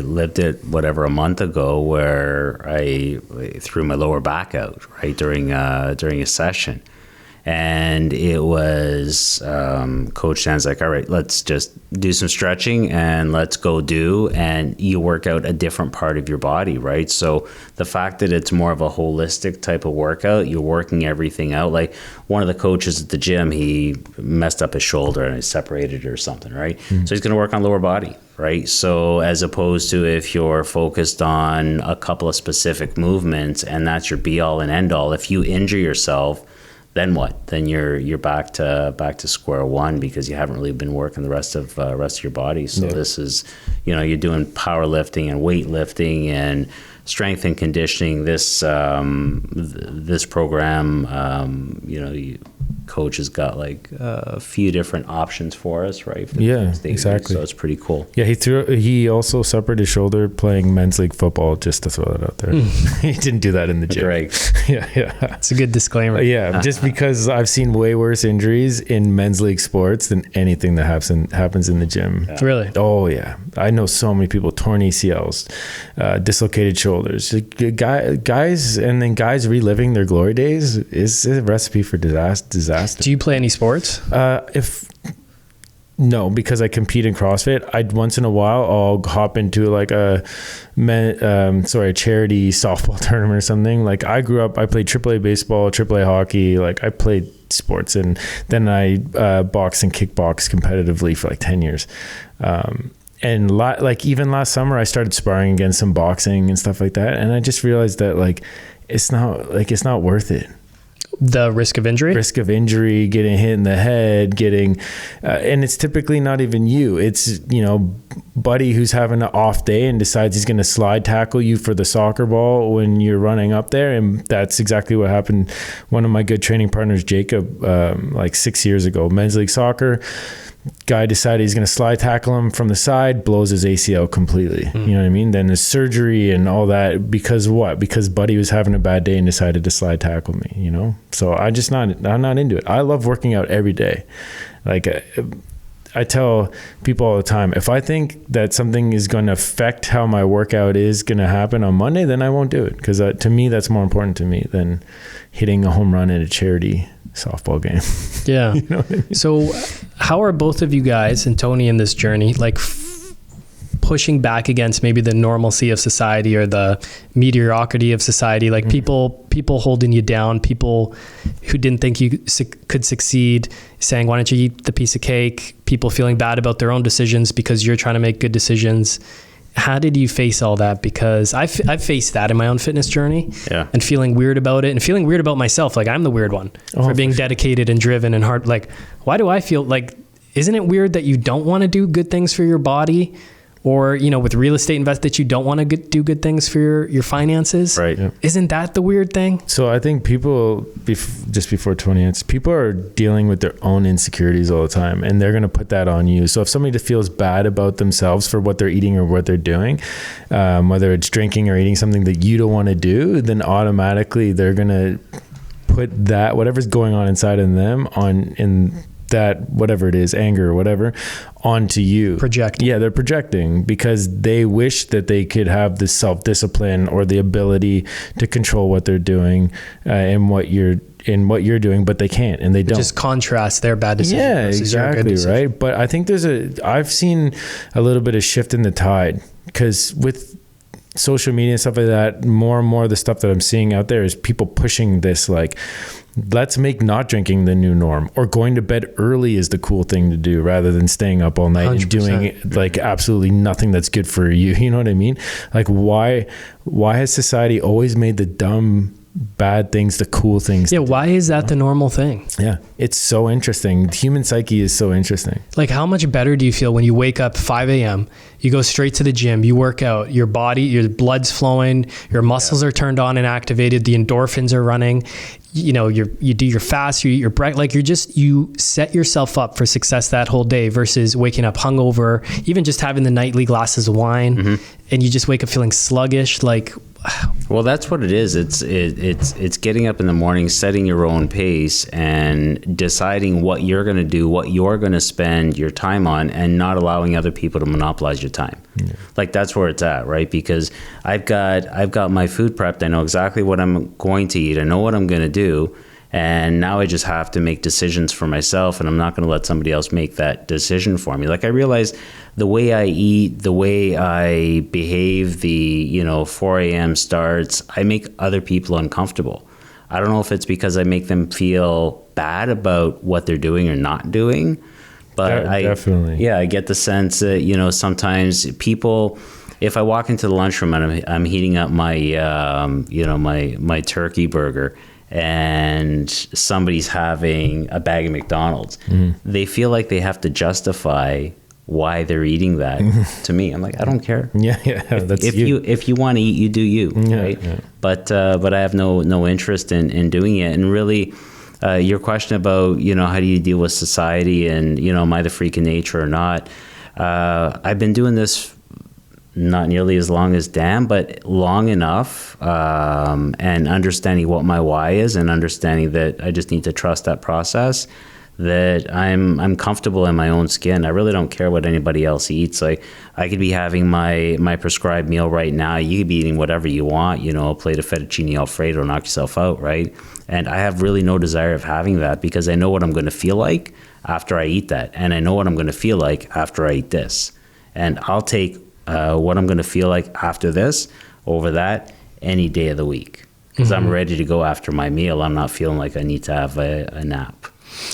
lived it a month ago, where I threw my lower back out right during a session. And it was Coach Dan's like, all right, let's just do some stretching and let's go do, and you work out a different part of your body, right? So the fact that it's more of a holistic type of workout, you're working everything out. Like one of the coaches at the gym, he messed up his shoulder and he separated it or something, right? So he's going to work on lower body, right? So as opposed to if you're focused on a couple of specific movements and that's your be all and end all, if you injure yourself, then what? Then you're back to square one, because you haven't really been working the rest of your body. So this is, you're doing powerlifting and weightlifting and strength and conditioning. This program, coach has got like a few different options for us, right? Exactly. So it's pretty cool. Yeah, he also separated his shoulder playing men's league football, just to throw that out there. He didn't do that in the gym. Right. Yeah. It's a good disclaimer. Just because I've seen way worse injuries in men's league sports than anything that happens in the gym. Yeah. Really? Oh yeah. I know so many people, torn ACLs, dislocated shoulders, guys, and then guys reliving their glory days is a recipe for disaster. Do you play any sports? No, because I compete in CrossFit. Once in a while I'll hop into like a charity softball tournament or something. Like I grew up, I played AAA baseball, AAA hockey. Like I played sports, and then I boxed and kickboxed competitively for like 10 years. And even last summer I started sparring against some boxing and stuff like that, and I just realized that it's not worth it. The risk of injury, getting hit in the head, and it's typically not even you. It's, buddy who's having an off day and decides he's going to slide tackle you for the soccer ball when you're running up there. And that's exactly what happened. One of my good training partners, Jacob, 6 years ago, men's league soccer, guy decided he's going to slide tackle him from the side, blows his ACL completely. You know what I mean? Then the surgery and all that, because what? Because Buddy was having a bad day and decided to slide tackle me, you know? So I'm not into it. I love working out every day. Like I tell people all the time, if I think that something is going to affect how my workout is going to happen on Monday, then I won't do it. Because to me, that's more important to me than hitting a home run at a charity softball game. Yeah. You know what I mean? So how are both of you guys and Tony in this journey, like pushing back against maybe the normalcy of society or the mediocrity of society, like people holding you down, people who didn't think you could succeed, saying, why don't you eat the piece of cake? People feeling bad about their own decisions because you're trying to make good decisions. How did you face all that? Because I've faced that in my own fitness journey, and feeling weird about it and feeling weird about myself. Like I'm the weird one for being dedicated and driven and hard. Like, why do I feel like, isn't it weird that you don't want to do good things for your body? Or, you know, with real estate invest that you don't want to do good things for your finances. Right. Yeah. Isn't that the weird thing? So I think people, just before 20 minutes, people are dealing with their own insecurities all the time, and they're going to put that on you. So if somebody feels bad about themselves for what they're eating or what they're doing, whether it's drinking or eating something that you don't want to do, then automatically they're going to put that, whatever's going on inside of them in that, whatever it is, anger or whatever, onto you. Projecting. Yeah, they're projecting because they wish that they could have the self-discipline or the ability to control what they're doing and what you're doing, but they can't, and they don't. Just contrast their bad decision. Yeah, exactly, right? But I think I've seen a little bit of shift in the tide, because with social media and stuff like that, more and more of the stuff that I'm seeing out there is people pushing this, like, let's make not drinking the new norm, or going to bed early is the cool thing to do rather than staying up all night 100%. And doing like absolutely nothing that's good for you. You know what I mean? Like why has society always made the dumb bad things the cool things? Yeah, why is that the normal thing? Yeah, it's so interesting. The human psyche is so interesting. Like, how much better do you feel when you wake up 5 a.m., you go straight to the gym, you work out, your body, your blood's flowing, your muscles are turned on and activated, the endorphins are running, you know, you do your fast, you eat your breakfast, like you set yourself up for success that whole day, versus waking up hungover, even just having the nightly glasses of wine, and you just wake up feeling sluggish. Like, well, that's what it is. It's getting up in the morning, setting your own pace, and deciding what you're going to do, what you're going to spend your time on, and not allowing other people to monopolize your time. Yeah. Like that's where it's at, right? Because I've got my food prepped. I know exactly what I'm going to eat. I know what I'm going to do. And now I just have to make decisions for myself, and I'm not going to let somebody else make that decision for me. Like I realize the way I eat, the way I behave, the 4 a.m. starts, I make other people uncomfortable. I don't know if it's because I make them feel bad about what they're doing or not doing, but definitely. I get the sense that sometimes people. If I walk into the lunchroom and I'm heating up my my turkey burger, and somebody's having a bag of McDonald's, they feel like they have to justify why they're eating that to me. I'm like, I don't care. If you want to eat, you do you, right? Yeah. But I have no interest in doing it. And really, your question about how do you deal with society and am I the freak of nature or not? I've been doing this not nearly as long as Dan, but long enough, and understanding what my why is, and understanding that I just need to trust that process, that I'm comfortable in my own skin. I really don't care what anybody else eats. Like I could be having my prescribed meal right now. You could be eating whatever you want, a plate of fettuccine Alfredo, knock yourself out, right? And I have really no desire of having that, because I know what I'm going to feel like after I eat that. And I know what I'm going to feel like after I eat this. And I'll take what I'm going to feel like after this over that any day of the week, because I'm ready to go after my meal. I'm not feeling like I need to have a nap.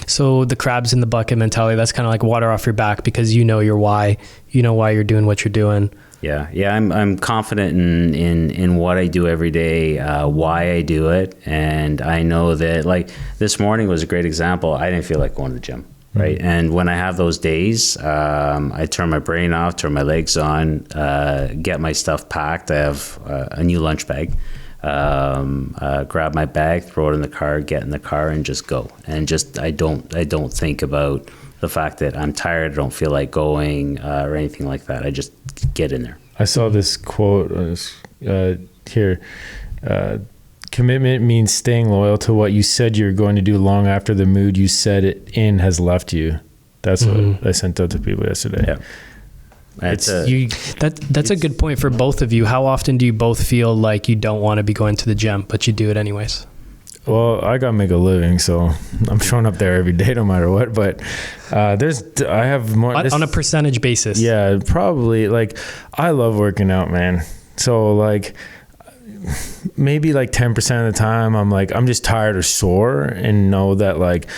So the crabs in the bucket mentality, that's kind of like water off your back, because you know your why, why you're doing what you're doing. Yeah. I'm confident in what I do every day, why I do it. And I know that, like, this morning was a great example. I didn't feel like going to the gym. Right. And when I have those days, I turn my brain off, turn my legs on, get my stuff packed. I have a new lunch bag, grab my bag, throw it in the car, get in the car and just go. And just, I don't think about the fact that I'm tired, I don't feel like going or anything like that. I just get in there. I saw this quote here. Commitment means staying loyal to what you said you're going to do long after the mood you said it in has left you. That's what I sent out to people yesterday. Yeah. That's a good point for both of you. How often do you both feel like you don't want to be going to the gym, but you do it anyways? Well, I got to make a living, so I'm showing up there every day no matter what. But I have more... On a percentage basis. Yeah, probably. Like, I love working out, man. So, like, maybe like 10% of the time I'm just tired or sore and know that, like,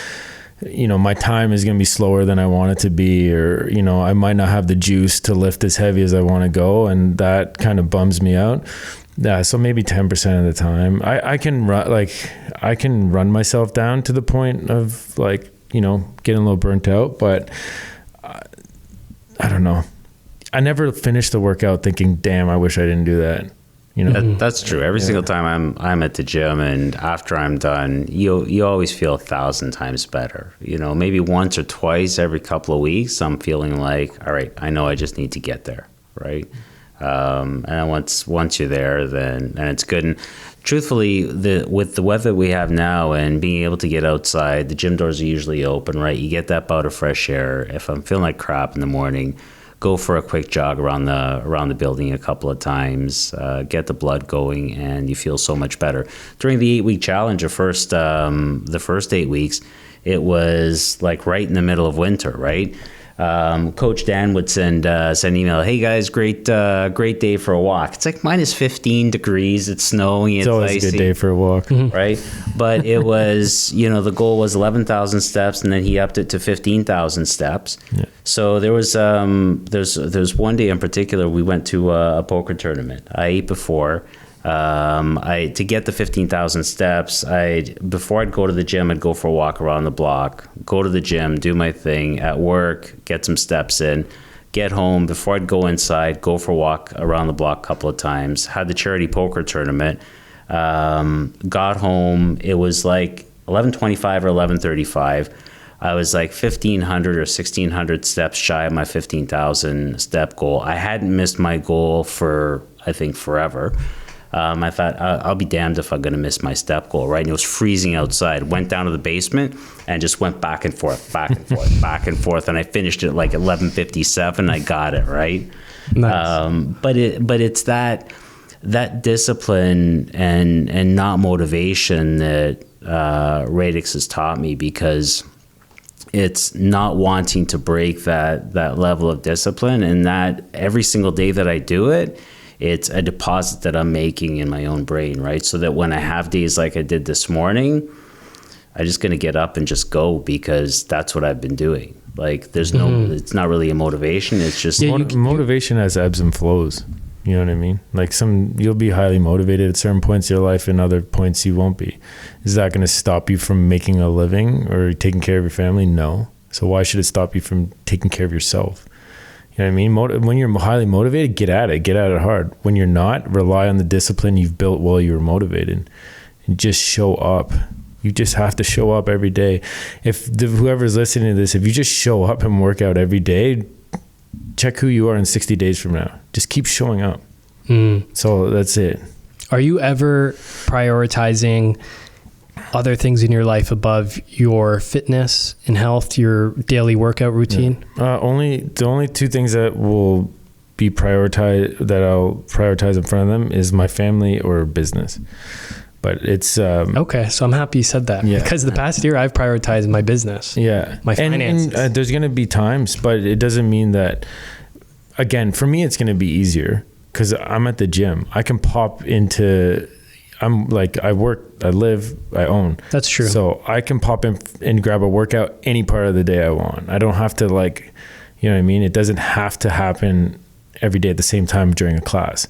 you know, my time is going to be slower than I want it to be, or, you know, I might not have the juice to lift as heavy as I want to go. And that kind of bums me out. Yeah. So maybe 10% of the time I can run myself down to the point of, like, you know, getting a little burnt out, but I don't know. I never finish the workout thinking, damn, I wish I didn't do that. You know, that's true. Every single time I'm at the gym, and after I'm done, you always feel 1,000 times better. You know, maybe once or twice every couple of weeks, I'm feeling like, all right, I know I just need to get there, right? And once you're there, then it's good. And truthfully, with the weather we have now and being able to get outside, the gym doors are usually open, right? You get that bout of fresh air. If I'm feeling like crap in the morning, go for a quick jog around the building a couple of times, get the blood going, and you feel so much better. During the 8-week challenge, the first 8 weeks, it was like right in the middle of winter, right? Coach Dan would send an email, hey guys, great day for a walk. It's like minus 15 degrees, it's snowing, it's always icy, a good day for a walk, right? But it was, you know, the goal was 11,000 steps, and then he upped it to 15,000 steps. Yeah. So there was there's one day in particular we went to a poker tournament. I ate before. To get the 15,000 steps, before I'd go to the gym, I'd go for a walk around the block, go to the gym, do my thing at work, get some steps in, get home. Before I'd go inside, go for a walk around the block a couple of times, had the charity poker tournament, got home. It was like 11:25 or 11:35. I was like 1,500 or 1,600 steps shy of my 15,000 step goal. I hadn't missed my goal for, I think, forever. I thought, I'll be damned if I'm going to miss my step goal, right? And it was freezing outside. Went down to the basement and just went back and forth, back and forth, back and forth. And I finished it at like 11:57. I got it, right? Nice. But it's that discipline and not motivation that Radix has taught me, because it's not wanting to break that level of discipline, and that every single day that I do it, it's a deposit that I'm making in my own brain, right? So that when I have days like I did this morning, I'm just going to get up and just go, because that's what I've been doing. Like, there's it's not really a motivation. It's just motivation has ebbs and flows. You know what I mean? Like, you'll be highly motivated at certain points of your life, and other points you won't be. Is that going to stop you from making a living or taking care of your family? No. So why should it stop you from taking care of yourself? You know what I mean? When you're highly motivated, get at it hard. When you're not, rely on the discipline you've built while you were motivated, and just show up. You just have to show up every day. Whoever's listening to this, if you just show up and work out every day, check who you are in 60 days from now. Just keep showing up. So that's it. Are you ever prioritizing other things in your life above your fitness and health, your daily workout routine? The only two things that will be prioritized, that I'll prioritize in front of them, is my family or business. But it's okay. So I'm happy you said that, because the past year I've prioritized my business, my finances. And there's going to be times, but it doesn't mean that. Again, for me, it's going to be easier because I'm at the gym. I can pop into. I'm like, I work, I live, I own. That's true. So I can pop in and grab a workout any part of the day I want. I don't have to, like, you know what I mean? It doesn't have to happen every day at the same time during a class.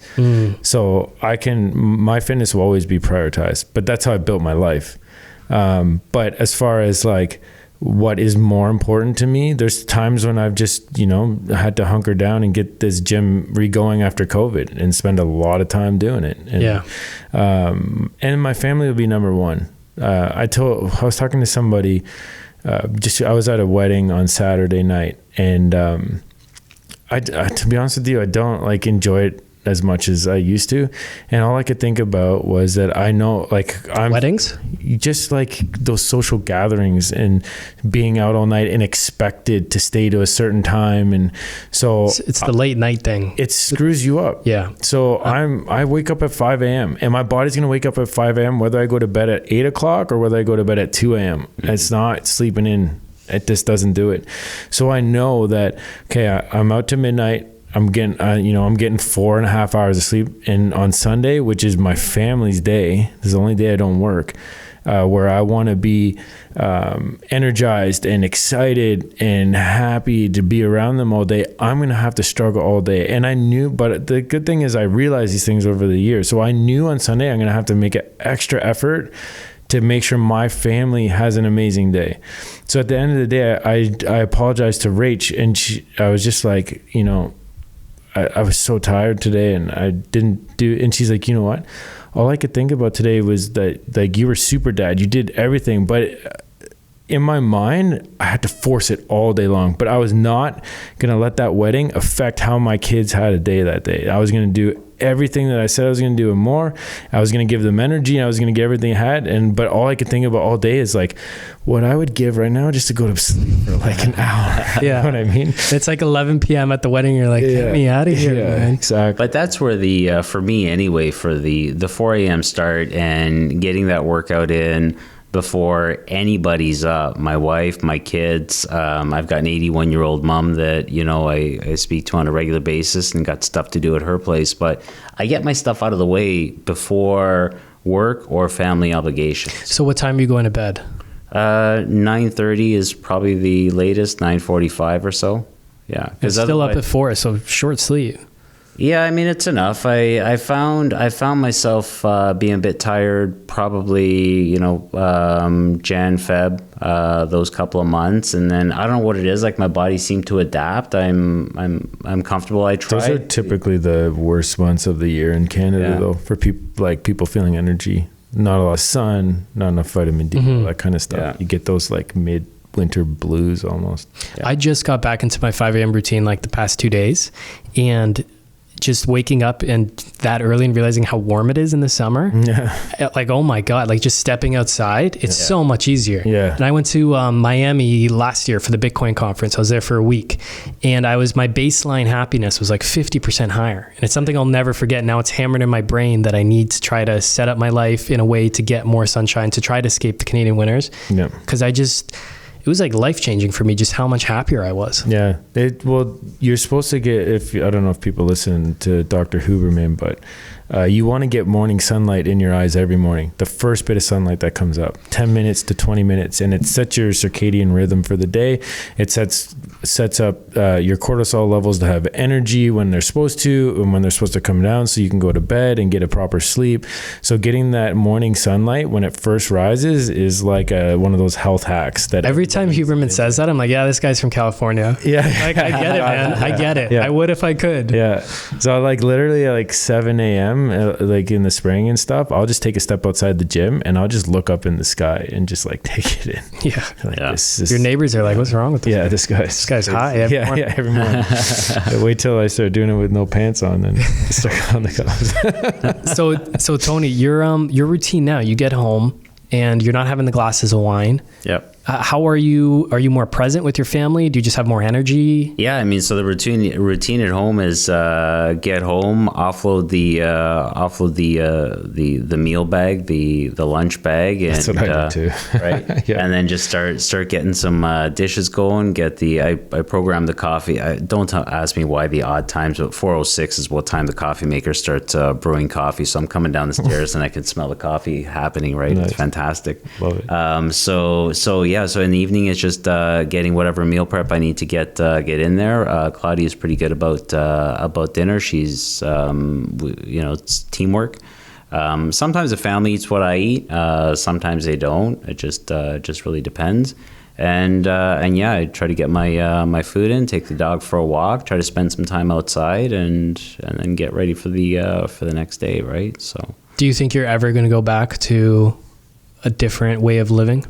So my fitness will always be prioritized, but that's how I built my life. But as far as like what is more important to me, there's times when I've just, had to hunker down and get this gym re-going after COVID and spend a lot of time doing it. And, and my family will be number one. I was talking to somebody I was at a wedding on Saturday night, and I to be honest with you, I don't like enjoy it as much as I used to, and all I could think about was that I know, like, Weddings, just like those social gatherings and being out all night and expected to stay to a certain time, and so it's the late night thing. It screws you up. Yeah. So I wake up at 5 a.m. and my body's gonna wake up at 5 a.m. whether I go to bed at 8 o'clock or whether I go to bed at 2 a.m. It's not sleeping in. It just doesn't do it. So I know that, okay, I'm out to midnight. I'm getting 4.5 hours of sleep. And on Sunday, which is my family's day, this is the only day I don't work, where I want to be energized and excited and happy to be around them all day, I'm going to have to struggle all day. And I knew, but the good thing is I realized these things over the years. So I knew on Sunday I'm going to have to make an extra effort to make sure my family has an amazing day. So at the end of the day, I apologized to Rach, and I was just like, I was so tired today and I didn't do, and she's like, you know what? All I could think about today was that, like, you were super dad. You did everything, but in my mind, I had to force it all day long. But I was not going to let that wedding affect how my kids had a day that day. I was going to do everything that I said I was going to do and more. I was going to give them energy, and I was going to get everything I had. But all I could think about all day is like what I would give right now just to go to sleep for like an hour. Yeah. You know what I mean? It's like 11 p.m. at the wedding. You're like, get me out of here, man. Exactly. But that's where the, for me anyway, for the 4 a.m. start and getting that workout in before anybody's up, my wife, my kids, I've got an 81-year-old mom that, I speak to on a regular basis and got stuff to do at her place, but I get my stuff out of the way before work or family obligations. So what time are you going to bed? 9:30 is probably the latest, 9:45 or so. Yeah. It's still up at 4, so short sleep. Yeah, I mean, it's enough. I found myself being a bit tired probably, Jan, Feb, those couple of months, and then I don't know what it is. Like, my body seemed to adapt. I'm comfortable. I try. Those are typically the worst months of the year in Canada, though, for people feeling energy. Not a lot of sun, not enough vitamin D, all that kind of stuff. Yeah. You get those like mid-winter blues almost. Yeah. I just got back into my 5 a.m. routine like the past 2 days, and just waking up and that early and realizing how warm it is in the summer. Yeah. Like, oh my God, like just stepping outside, it's so much easier. Yeah. And I went to Miami last year for the Bitcoin conference. I was there for a week, and my baseline happiness was like 50% higher. And it's something I'll never forget. Now it's hammered in my brain that I need to try to set up my life in a way to get more sunshine, to try to escape the Canadian winters. Yeah. Cause it was like life-changing for me, just how much happier I was. Yeah. You're supposed to get, I don't know if people listen to Dr. Huberman, but you want to get morning sunlight in your eyes every morning. The first bit of sunlight that comes up, 10 minutes to 20 minutes. And it sets your circadian rhythm for the day. It sets up your cortisol levels to have energy when they're supposed to and when they're supposed to come down, so you can go to bed and get a proper sleep. So getting that morning sunlight when it first rises is like one of those health hacks that every time Huberman says that, I'm like, yeah, this guy's from California. Yeah. Like, I get it, man. I get it. Yeah. I would if I could. Yeah. So like literally like 7 a.m. Like in the spring and stuff, I'll just take a step outside the gym and I'll just look up in the sky and just like take it in. Yeah. Like, your neighbors are like, what's wrong with this? Yeah, this guy's high every morning. Yeah, every morning. Wait till I start doing it with no pants on, then start on the cups. So Tony, your routine now, you get home and you're not having the glasses of wine. Yep. How are you? Are you more present with your family? Do you just have more energy? Yeah, I mean, so the routine at home is get home, offload the meal bag, the lunch bag, and that's what I do too. Right, yeah. And then just start getting some dishes going. I program the coffee. Don't ask me why the odd times, but 4:06 is what time the coffee maker starts brewing coffee. So I'm coming down the stairs and I can smell the coffee happening. Right, nice. It's fantastic. Love it. So in the evening, it's just getting whatever meal prep I need to get in there. Claudia is pretty good about dinner. She's it's teamwork. Sometimes the family eats what I eat. Sometimes they don't. It just really depends. And I try to get my food in, take the dog for a walk, try to spend some time outside, and then get ready for the next day. Right. So. Do you think you're ever going to go back to a different way of living?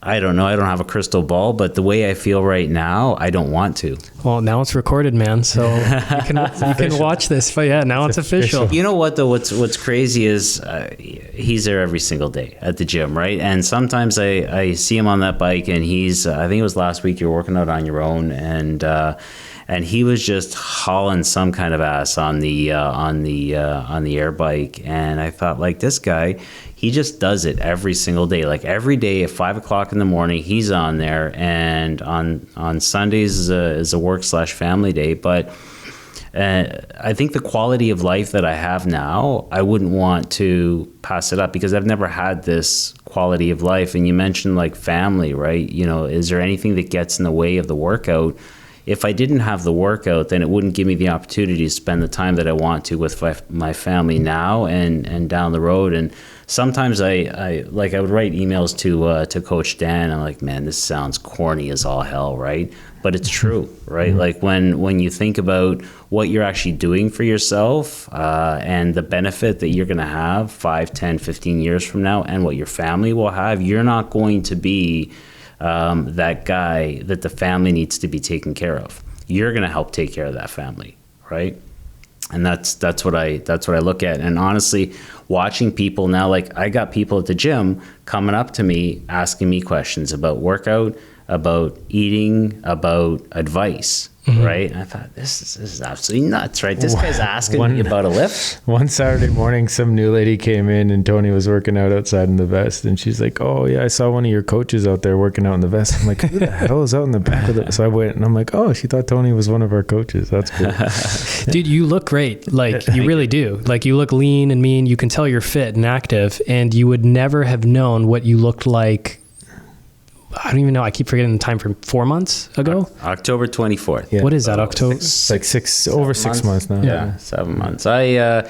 I don't know. I don't have a crystal ball, but the way I feel right now, I don't want to. Well, now it's recorded, man. So you can watch this. But yeah, now it's official. You know what, though? What's crazy is he's there every single day at the gym, right? And sometimes I see him on that bike, and he's I think it was last week you were working out on your own, and he was just hauling some kind of ass on the air bike, and I thought, like, this guy, he just does it every single day. Like every day at 5 o'clock in the morning, he's on there, and on Sundays is a work/family day. But I think the quality of life that I have now, I wouldn't want to pass it up, because I've never had this quality of life. And you mentioned like family, right? You know, is there anything that gets in the way of the workout? If I didn't have the workout, then it wouldn't give me the opportunity to spend the time that I want to with my family now and down the road. And sometimes I would write emails to Coach Dan. I'm like, man, this sounds corny as all hell, right? But it's true, right? Like when you think about what you're actually doing for yourself and the benefit that you're going to have 5, 10, 15 years from now, and what your family will have, you're not going to be that guy that the family needs to be taken care of. You're going to help take care of that family, right? And that's what I look at. And honestly, watching people now, like I got people at the gym coming up to me asking me questions about workout, about eating, about advice, right? And I thought, this is absolutely nuts, right? This guy's asking me about a lift. One Saturday morning, some new lady came in, and Tony was working out outside in the vest, and she's like, oh yeah, I saw one of your coaches out there working out in the vest. I'm like, who the hell is out in the back of the... So I went, and I'm like, oh, she thought Tony was one of our coaches. That's cool. Dude, you look great. Like, you really do. Like, you look lean and mean. You can tell you're fit and active, and you would never have known what you looked like. I don't even know. I keep forgetting the time, from 4 months ago. October 24th. Yeah. What is that? October? It's like 6 months now. Yeah, 7 months. There's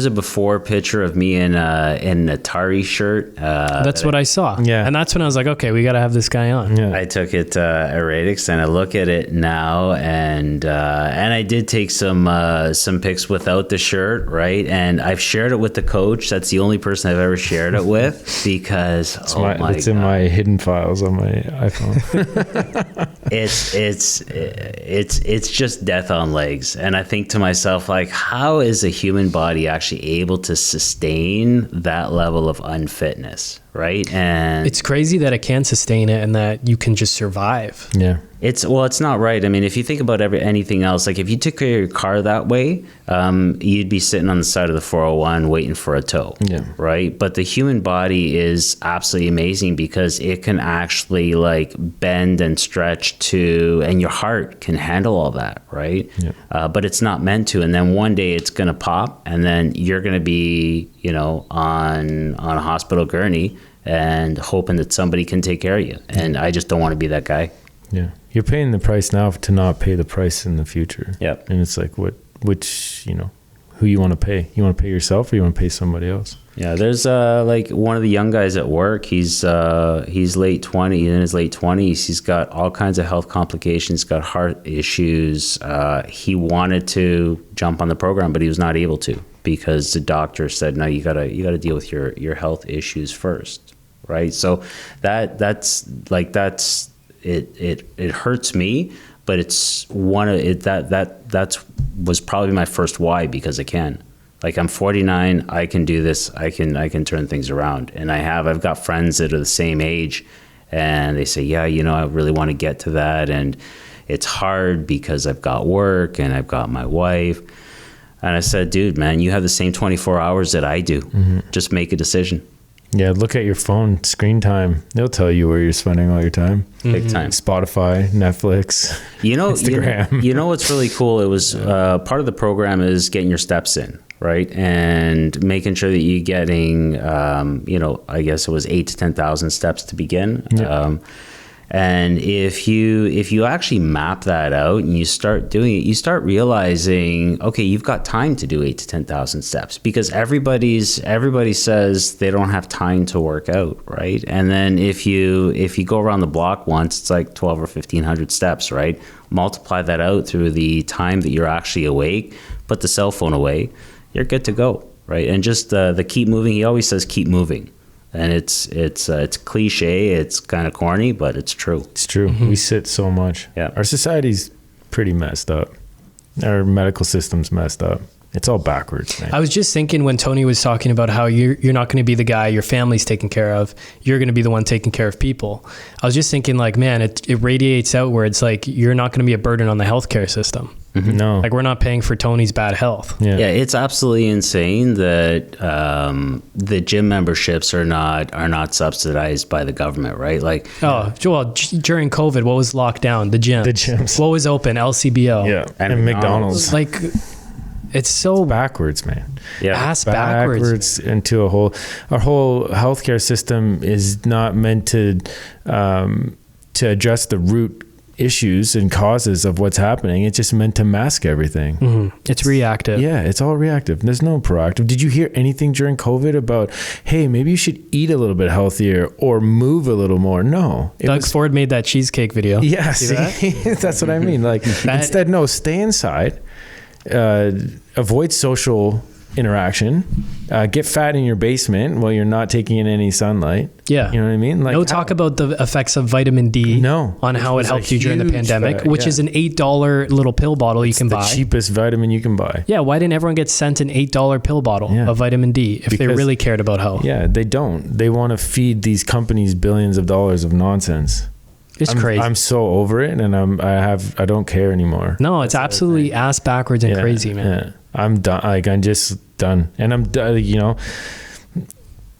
a before picture of me in an Atari shirt. That's what I saw. Yeah, and that's when I was like, okay, we got to have this guy on. Yeah. I took it at Radix, and I look at it now, and I did take some pics without the shirt, right? And I've shared it with the coach. That's the only person I've ever shared it with, because it's in my hidden files on my iPhone. It's just death on legs. And I think to myself, like, how is a human body actually able to sustain that level of unfitness, right? And it's crazy that it can sustain it and that you can just survive. Yeah. It's not right. I mean, if you think about anything else, like if you took care of your car that way, you'd be sitting on the side of the 401 waiting for a tow, right? But the human body is absolutely amazing, because it can actually like bend and stretch to, and your heart can handle all that, right? Yeah. But it's not meant to. And then one day it's going to pop, and then you're going to be, on a hospital gurney and hoping that somebody can take care of you. And I just don't want to be that guy. Yeah. You're paying the price now to not pay the price in the future. Yep. And it's like, who you want to pay? You want to pay yourself, or you want to pay somebody else? Yeah. There's like one of the young guys at work. He's late 20, in his late 20s. He's got all kinds of health complications, got heart issues. He wanted to jump on the program, but he was not able to, because the doctor said, no, you gotta deal with your health issues first. Right. So that's it hurts me, but it's that was probably my first why, because I can. Like, I'm 49, I can do this, I can turn things around. And I've got friends that are the same age, and they say, yeah, I really want to get to that, and it's hard because I've got work and I've got my wife. And I said, dude, man, you have the same 24 hours that I do. Mm-hmm. Just make a decision. Yeah, look at your phone screen time. They'll tell you where you're spending all your time. Big time. Spotify, Netflix, Instagram. You know what's really cool? It was part of the program is getting your steps in, right? And making sure that you're getting, I guess it was 8,000 to 10,000 steps to begin. Yeah. And if you actually map that out and you start doing it, you start realizing, okay, you've got time to do 8,000 to 10,000 steps, because everybody says they don't have time to work out, right? And then if you go around the block once, it's like 12 or 1,500 steps, right? Multiply that out through the time that you're actually awake, put the cell phone away, you're good to go, right? And just the keep moving. He always says keep moving. And it's cliche, it's kind of corny, but it's true. It's true. We sit so much. Yeah. Our society's pretty messed up. Our medical system's messed up. It's all backwards, man. I was just thinking when Tony was talking about how you're not going to be the guy your family's taking care of. You're going to be the one taking care of people. I was just thinking like, man, it radiates outwards. Like you're not going to be a burden on the healthcare system. No. Like we're not paying for Tony's bad health. Yeah, it's absolutely insane that the gym memberships are not subsidized by the government, right? Like, during COVID, what was locked down? The gyms. What was open? LCBO. Yeah, and McDonald's. Like, it's so backwards, man. Yeah, ass backwards into our whole healthcare system is not meant to address the root issues and causes of what's happening. It's just meant to mask everything. It's reactive. Yeah, it's all reactive. There's no proactive. Did you hear anything during COVID about, hey, maybe you should eat a little bit healthier or move a little more? No. Doug Ford made that cheesecake video. Yeah, see, that's what I mean. Like instead, no, stay inside, avoid social interaction, get fat in your basement while you're not taking in any sunlight. Yeah. You know what I mean? Like talk about the effects of vitamin D on how it helped you during the pandemic, which is an $8 little pill bottle you can buy. The cheapest vitamin you can buy. Yeah. Why didn't everyone get sent an $8 pill bottle of vitamin D if they really cared about health? Yeah, they don't. They want to feed these companies billions of dollars of nonsense. It's crazy. I'm so over it, and I don't care anymore. No, it's absolutely ass backwards and crazy, man. Yeah. I'm done. Like I'm just done, and I'm done. You know,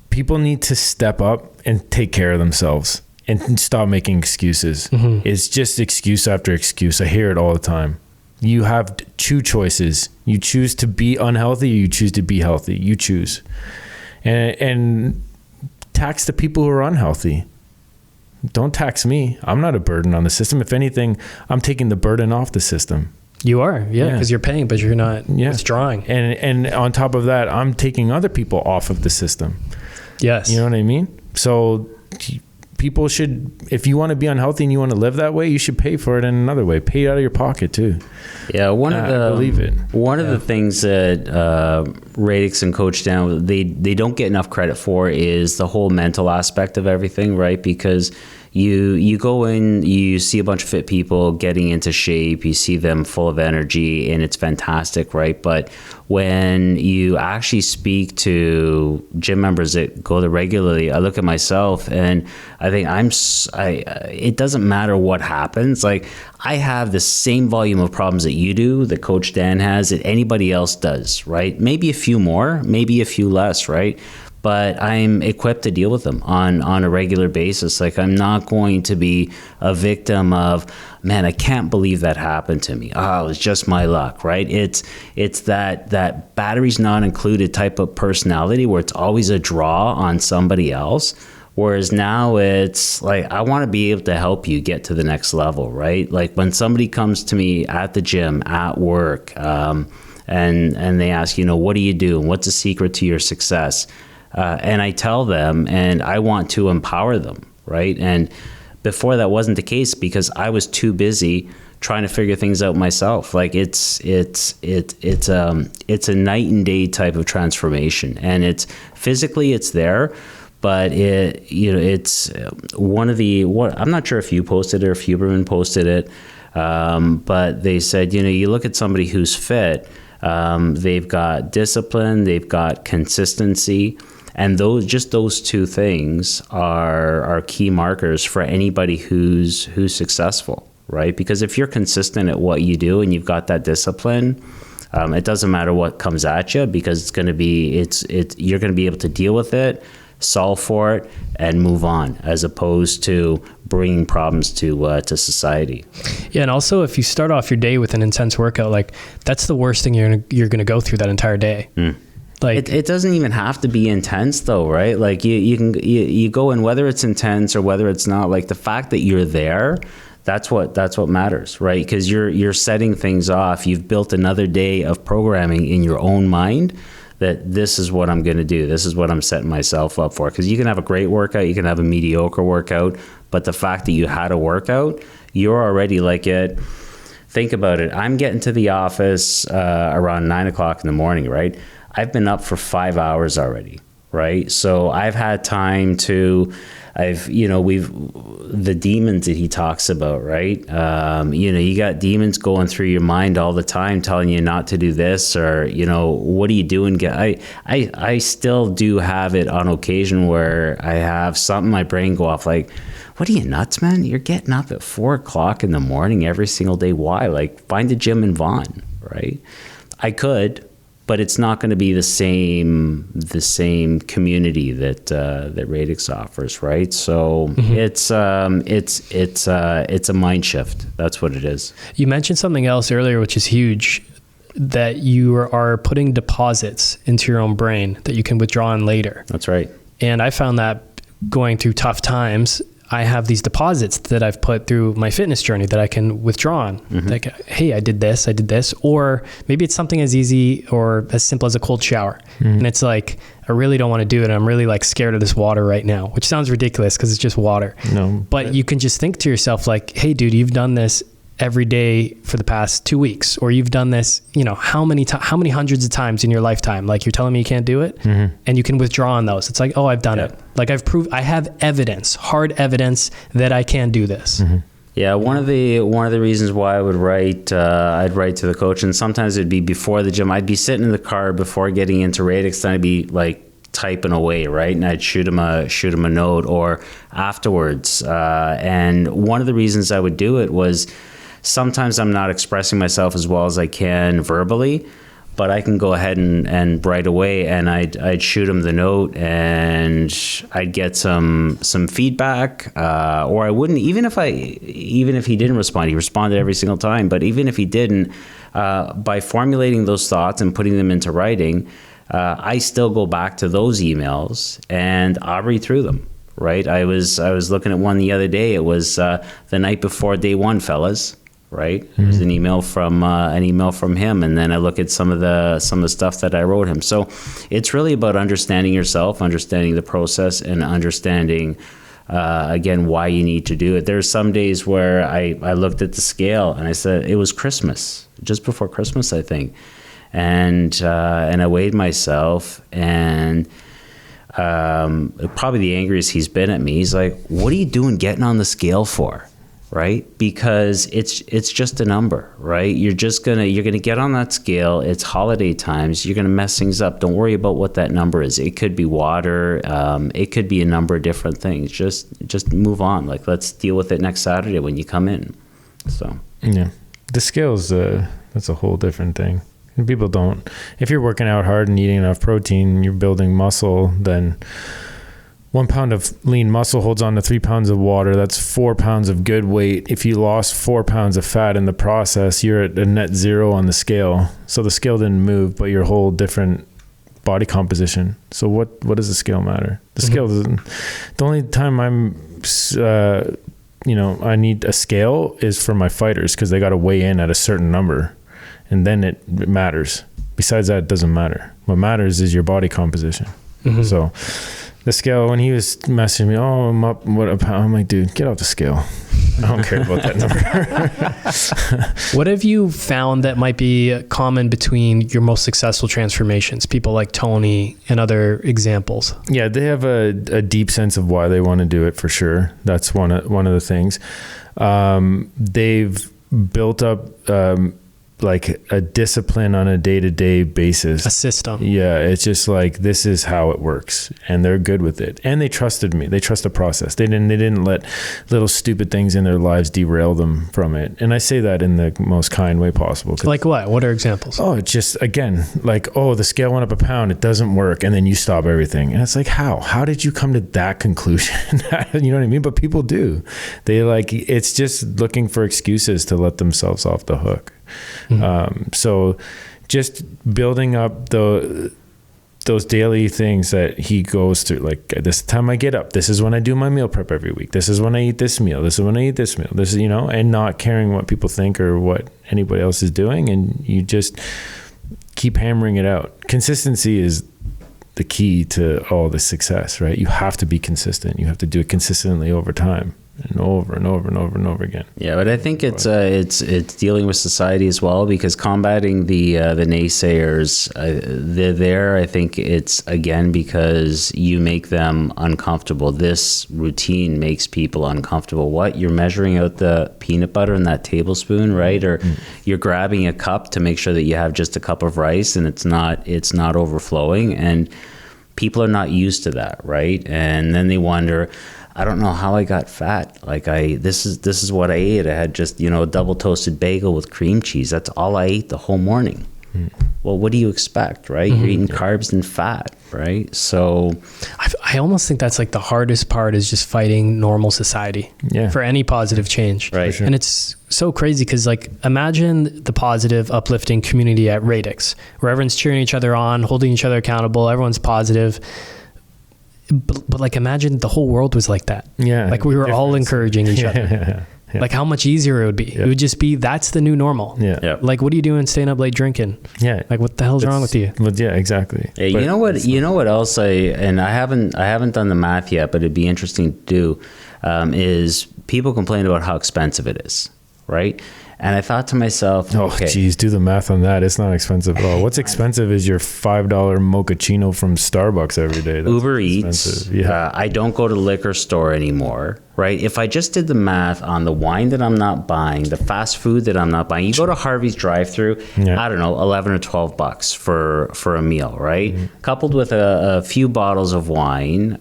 people need to step up and take care of themselves and stop making excuses. It's just excuse after excuse. I hear it all the time. You have two choices. You choose to be unhealthy, or you choose to be healthy. You choose, and tax the people who are unhealthy. Don't tax me. I'm not a burden on the system. If anything, I'm taking the burden off the system. You are, because you're paying, but you're not withdrawing. And on top of that, I'm taking other people off of the system. Yes. You know what I mean? So people should, if you want to be unhealthy and you want to live that way, you should pay for it in another way. Pay it out of your pocket too. Yeah, one of the things that Radix and Coach Dan they don't get enough credit for is the whole mental aspect of everything, right? Because you go in, you see a bunch of fit people getting into shape, you see them full of energy, and it's fantastic, right? But when you actually speak to gym members that go there regularly, I look at myself and I think it doesn't matter what happens. Like I have the same volume of problems that you do, that Coach Dan has, that anybody else does, right? Maybe a few more, maybe a few less, right? But I'm equipped to deal with them on a regular basis. Like I'm not going to be a victim of, man, I can't believe that happened to me. Oh, it was just my luck, right? It's that batteries not included type of personality where it's always a draw on somebody else. Whereas now it's like, I want to be able to help you get to the next level, right? Like when somebody comes to me at the gym, at work, and they ask, what do you do? And what's the secret to your success? And I tell them, and I want to empower them, right? And before that wasn't the case because I was too busy trying to figure things out myself. Like it's a night and day type of transformation, and it's physically it's there, but it's one of the I'm not sure if you posted it or if Huberman posted it, but they said you look at somebody who's fit, they've got discipline, they've got consistency. And those two things are key markers for anybody who's successful, right? Because if you're consistent at what you do and you've got that discipline, it doesn't matter what comes at you because it's going to be you're going to be able to deal with it, solve for it, and move on, as opposed to bringing problems to society. Yeah, and also if you start off your day with an intense workout, like that's the worst thing you're going to go through that entire day. Like it doesn't even have to be intense though, right? Like you go in, whether it's intense or whether it's not, like the fact that you're there, that's what matters, right? Because you're setting things off. You've built another day of programming in your own mind that this is what I'm going to do. This is what I'm setting myself up for. Because you can have a great workout, you can have a mediocre workout, but the fact that you had a workout, you're already like it. Think about it. I'm getting to the office around 9 o'clock in the morning, right? I've been up for 5 hours already, right? So I've had time to, the demons that he talks about, right? You got demons going through your mind all the time, telling you not to do this, or, what are you doing? I still do have it on occasion where I have something, my brain go off like, what are you, nuts, man? You're getting up at 4:00 in the morning every single day. Why? Like, find a gym in Vaughan, right? I could, but it's not going to be the same community that Radix offers, right? So it's a mind shift. That's what it is. You mentioned something else earlier, which is huge, that you are putting deposits into your own brain that you can withdraw on later. That's right. And I found that going through tough times, I have these deposits that I've put through my fitness journey that I can withdraw on. Like, hey, I did this. Or maybe it's something as easy or as simple as a cold shower. And it's like, I really don't want to do it. I'm really like scared of this water right now, which sounds ridiculous because it's just water. No, but you can just think to yourself like, hey, dude, you've done this every day for the past 2 weeks, or you've done this, how many hundreds of times in your lifetime? Like, you're telling me you can't do it, and you can withdraw on those. It's like, oh, I've done it. Like, I have evidence, hard evidence that I can do this. Yeah, one of the reasons why I would write, I'd write to the coach, and sometimes it'd be before the gym. I'd be sitting in the car before getting into Radix, and I'd be like typing away, right? And I'd shoot him a note, or afterwards. And one of the reasons I would do it was, sometimes I'm not expressing myself as well as I can verbally, but I can go ahead and write away, and I'd shoot him the note, and I'd get some feedback, or I wouldn't, even if he didn't respond. He responded every single time, but even if he didn't, by formulating those thoughts and putting them into writing, I still go back to those emails and I'll read through them. Right? I was looking at one the other day. It was the night before day one, fellas. Right? It was an email from him, and then I look at some of the stuff that I wrote him. So it's really about understanding yourself, understanding the process, and understanding again why you need to do it. There's some days where I looked at the scale and I said, it was Christmas, just before Christmas, I think, and I weighed myself, and probably the angriest he's been at me. He's like, "What are you doing getting on the scale for?" Right? Because it's just a number, right? You're gonna get on that scale. It's holiday times. You're gonna mess things up. Don't worry about what that number is. It could be water. It could be a number of different things. Just move on. Like, let's deal with it next Saturday when you come in. So yeah, the scale's that's a whole different thing. And people don't. If you're working out hard and eating enough protein, you're building muscle, then 1 pound of lean muscle holds on to 3 pounds of water. That's 4 pounds of good weight. If you lost 4 pounds of fat in the process, you're at a net zero on the scale. So the scale didn't move, but your whole different body composition. So what does the scale matter? The scale doesn't. The only time I need a scale is for my fighters, because they got to weigh in at a certain number, and then it matters. Besides that, it doesn't matter. What matters is your body composition. So the scale, when he was messaging me, oh, I'm up, what a pound? I'm like, dude, get off the scale. I don't care about that number. What have you found that might be common between your most successful transformations? People like Tony and other examples. Yeah, they have a deep sense of why they want to do it, for sure. That's one of the things. They've built up like a discipline on a day-to-day basis. A system. Yeah, it's just like, this is how it works, and they're good with it. And they trusted me. They trust the process. They didn't let little stupid things in their lives derail them from it. And I say that in the most kind way possible. Like what? What are examples? Oh, it's just, again, like, oh, the scale went up a pound, it doesn't work, and then you stop everything. And it's like, how did you come to that conclusion? You know what I mean? But people do. They it's just looking for excuses to let themselves off the hook. So just building up those daily things that he goes through, like, this time I get up, this is when I do my meal prep every week, this is when I eat this meal, this is when I eat this meal, this is, and not caring what people think or what anybody else is doing, and you just keep hammering it out. Consistency is the key to all the success, right? You have to be consistent. You have to do it consistently over time. and over and over and over and over again. Yeah, but I think it's dealing with society as well, because combating the naysayers, they're there. I think it's again because you make them uncomfortable. This routine makes people uncomfortable. What, you're measuring out the peanut butter in that tablespoon, right? Or you're grabbing a cup to make sure that you have just a cup of rice and it's not overflowing, and people are not used to that, right? And then they wonder, I don't know how I got fat. Like this is what I ate. I had just, a double toasted bagel with cream cheese. That's all I ate the whole morning. Well, what do you expect, right? You're eating carbs and fat, right? So I almost think that's like the hardest part, is just fighting normal society for any positive change. Right. Sure. And it's so crazy because, like, imagine the positive, uplifting community at Radix, where everyone's cheering each other on, holding each other accountable, everyone's positive. But like, imagine the whole world was like that. Yeah. Like we were all encouraging each other. Yeah. Like how much easier it would be. Yeah. It would just be, that's the new normal. Yeah. Like, what are you doing staying up late drinking? Yeah. Like, what the hell's wrong with you? But yeah, exactly. Hey, you know what else I haven't done the math yet, but it'd be interesting to do, is people complain about how expensive it is, right? And I thought to myself, geez, do the math on that. It's not expensive at all. What's expensive is your $5 mochaccino from Starbucks every day. That's Uber Eats. Yeah. I don't go to the liquor store anymore, right? If I just did the math on the wine that I'm not buying, the fast food that I'm not buying, you go to Harvey's drive-thru, I don't know, $11 or $12 for a meal, right? Coupled with a few bottles of wine,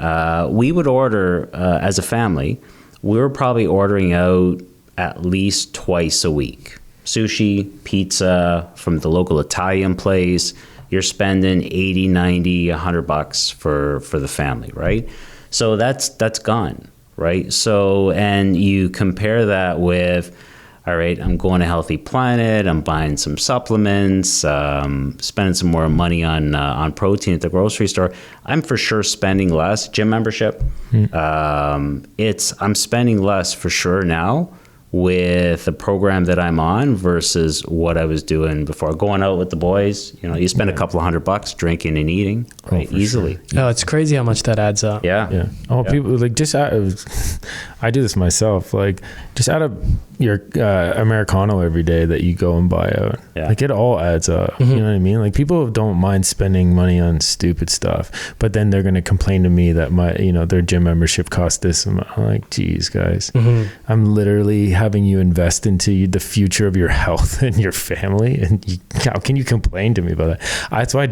we would order as a family. We were probably ordering out at least twice a week. Sushi, pizza from the local Italian place. You're spending $80, $90, $100 for the family, right? So that's gone, right? So, and you compare that with, all right, I'm going to Healthy Planet, I'm buying some supplements, spending some more money on protein at the grocery store. I'm for sure spending less. Gym membership, I'm spending less for sure now with the program that I'm on versus what I was doing before. Going out with the boys, you spend a couple of $100 drinking and eating, right? Easily. Sure. Oh, it's crazy how much that adds up. Yeah. Oh, people like just I do this myself. Like just out of your Americano every day that you go and buy out. Yeah. Like it all adds up. You know what I mean? Like people don't mind spending money on stupid stuff, but then they're going to complain to me that their gym membership costs this amount. I'm like, geez, guys, I'm literally having you invest into the future of your health and your family, and how can you complain to me about that? That's why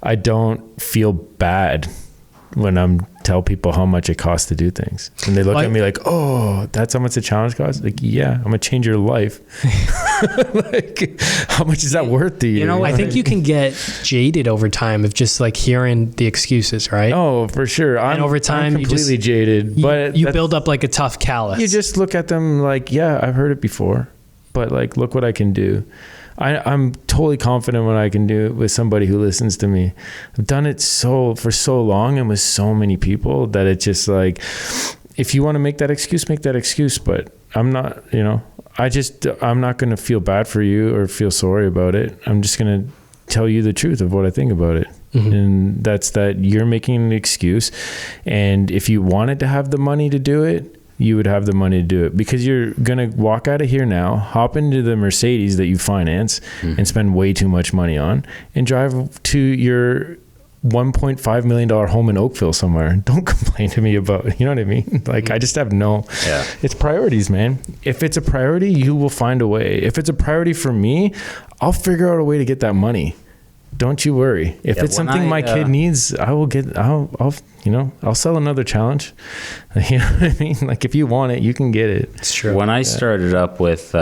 I don't feel bad when I'm tell people how much it costs to do things, and they look at me like, oh, that's how much the challenge costs. Like, yeah, I'm gonna change your life. Like, how much is that worth to you? I think you can get jaded over time of just like hearing the excuses, right? Oh, for sure. And over time, I'm completely jaded, but you build up like a tough callus. You just look at them like, yeah, I've heard it before, but like, look what I can do. I'm totally confident what I can do with somebody who listens to me. I've done it for so long and with so many people that it's just like, if you want to make that excuse, but I'm not, I'm not going to feel bad for you or feel sorry about it. I'm just going to tell you the truth of what I think about it. And that's that you're making an excuse. And if you wanted to have the money to do it, you would have the money to do it, because you're going to walk out of here now, hop into the Mercedes that you finance and spend way too much money on, and drive to your $1.5 million home in Oakville somewhere. Don't complain to me about, you know what I mean? Like, I just have it's priorities, man. If it's a priority, you will find a way. If it's a priority for me, I'll figure out a way to get that money. Don't you worry. If it's something my kid needs, I'll sell another challenge. You know what I mean? Like, if you want it, you can get it. It's true. When I started up with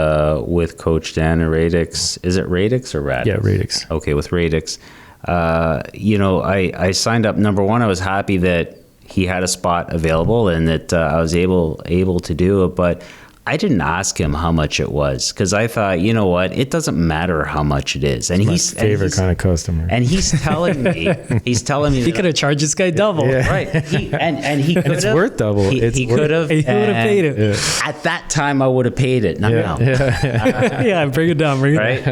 Coach Dan and Radix, is it Radix or Radix? Yeah, Radix. Okay, with Radix, I signed up. Number one, I was happy that he had a spot available and that I was able to do it. But I didn't ask him how much it was because I thought, you know what, it doesn't matter how much it is. And He's my favorite kind of customer. And he's telling me, he could have charged this guy double. Yeah. right. And he could have. It's worth double. He could have. He would have paid it. Yeah. At that time, I would have paid it. Not now. Yeah, bring it down. Right.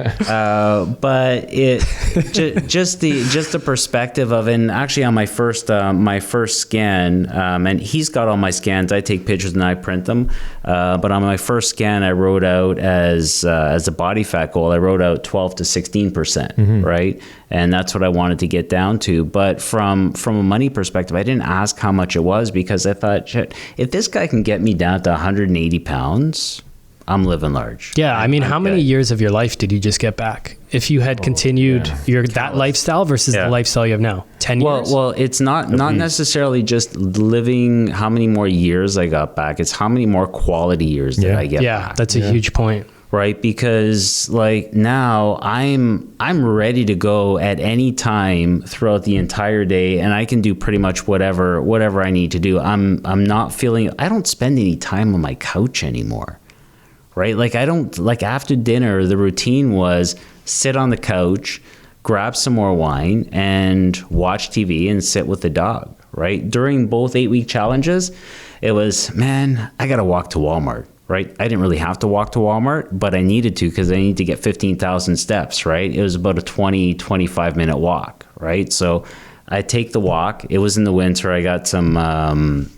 But it just the perspective of, and actually on my first scan, and he's got all my scans. I take pictures and I print them. But on my first scan, I wrote out as a body fat goal, I wrote out 12 to 16%, right? And that's what I wanted to get down to. But from a money perspective, I didn't ask how much it was because I thought, shit, if this guy can get me down to 180 pounds, I'm living large. Yeah, I mean, how many years of your life did you just get back? If you had continued that lifestyle versus the lifestyle you have now, 10 years? Well, it's not necessarily just living how many more years I got back. It's how many more quality years that I get back. Yeah, that's a huge point. Right, because like now I'm ready to go at any time throughout the entire day, and I can do pretty much whatever I need to do. I'm not feeling. I don't spend any time on my couch anymore. Right, like I don't like after dinner. The routine was sit on the couch, grab some more wine, and watch TV and sit with the dog. Right, during both 8-week challenges, it was, man, I got to walk to Walmart. Right, I didn't really have to walk to Walmart, but I needed to because I need to get 15,000 steps. Right, it was about a 25 minute walk. Right, so I take the walk. It was in the winter. I got some of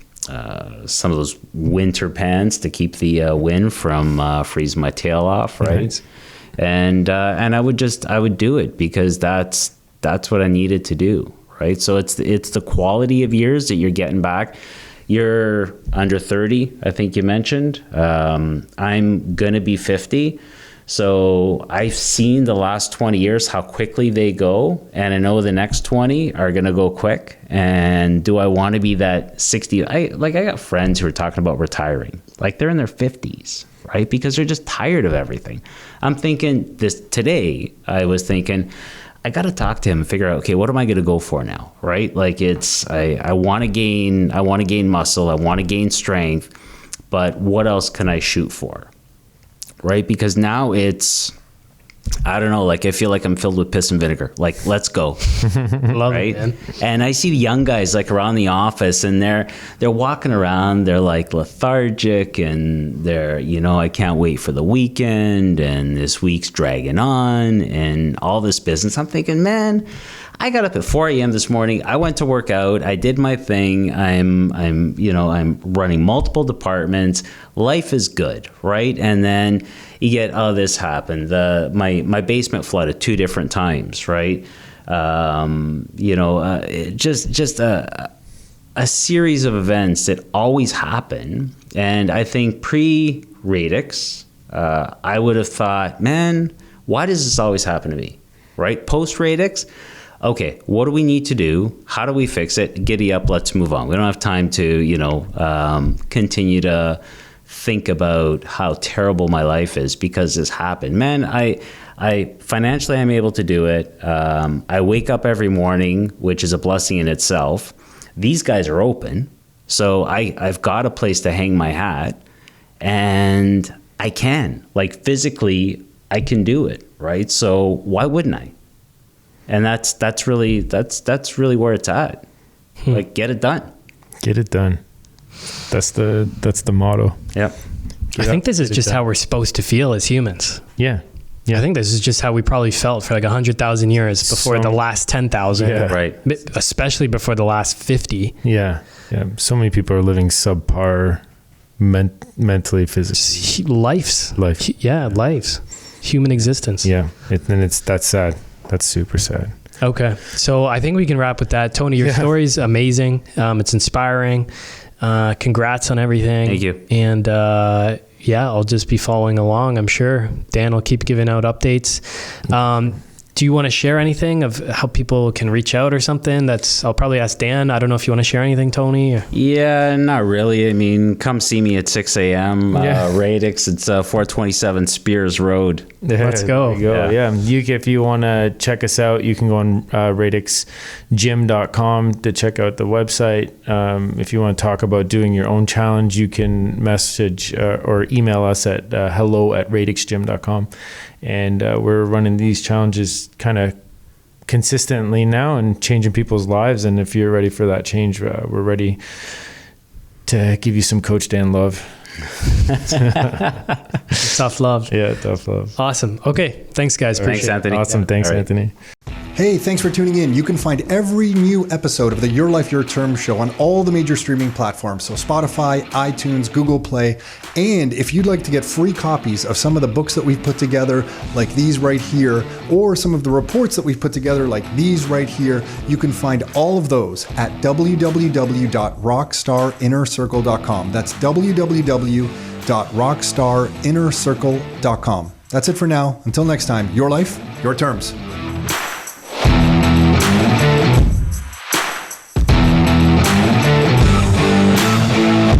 those winter pants to keep the wind from freezing my tail off, right? Nice. And I would do it because that's what I needed to do, right? So it's the quality of years that you're getting back. You're under 30, I think you mentioned. I'm gonna be 50. So I've seen the last 20 years how quickly they go, and I know the next 20 are going to go quick. And do I want to be that 60? I got friends who are talking about retiring. Like they're in their 50s, right? Because they're just tired of everything. I'm thinking today, I was thinking, I got to talk to him and figure out, okay, what am I going to go for now, right? Like I want to gain muscle, I want to gain strength, but what else can I shoot for? Right? Because now it's, I don't know, like I feel like I'm filled with piss and vinegar. Like, let's go. Love right? it, man. And I see young guys like around the office and they're walking around, they're like lethargic and they're, I can't wait for the weekend and this week's dragging on and all this business. I'm thinking, man, I got up at 4 a.m. this morning. I went to work out. I did my thing. I'm running multiple departments. Life is good, right? And then you get, this happened. My basement flooded 2 different times, right? Just a series of events that always happen. And I think pre-Radix, I would have thought, man, why does this always happen to me, right? Post-Radix, okay, what do we need to do? How do we fix it? Giddy up, let's move on. We don't have time to, continue to think about how terrible my life is because this happened. Man, I financially I'm able to do it. I wake up every morning, which is a blessing in itself. These guys are open, so I've got a place to hang my hat, and I can, like physically, I can do it, right? So why wouldn't I? And that's really where it's at. Like, get it done. Get it done. That's the motto. Yep. I think this is just how we're supposed to feel as humans. Yeah. I think this is just how we probably felt for like 100,000 years before the last 10,000. Yeah. Right. Especially before the last 50. Yeah. So many people are living subpar mentally, physically. Lives. Human existence. Yeah. That's sad. That's super sad. Okay. So I think we can wrap with that. Tony, your story is amazing. It's inspiring. Congrats on everything. Thank you. And I'll just be following along, I'm sure. Dan will keep giving out updates. Do do you want to share anything of how people can reach out or something? I'll probably ask Dan. I don't know if you want to share anything, Tony. Or... Yeah, not really. I mean, come see me at 6 a.m. Radix. It's 427 Spears Road. Let's go. Yeah. If you want to check us out, you can go on radixgym.com to check out the website. If you want to talk about doing your own challenge, you can message or email us at hello@radixgym.com. And we're running these challenges kind of consistently now and changing people's lives. And if you're ready for that change, we're ready to give you some Coach Dan love. Tough love. Yeah, tough love. Awesome. Okay. Thanks, guys. Thanks, Anthony. Awesome. Thanks, All right. Anthony. Hey, thanks for tuning in. You can find every new episode of the Your Life, Your Term show on all the major streaming platforms. So Spotify, iTunes, Google Play. And if you'd like to get free copies of some of the books that we've put together, like these right here, or some of the reports that we've put together, like these right here, you can find all of those at www.rockstarinnercircle.com. That's www.rockstarinnercircle.com. That's it for now. Until next time, your life, your terms.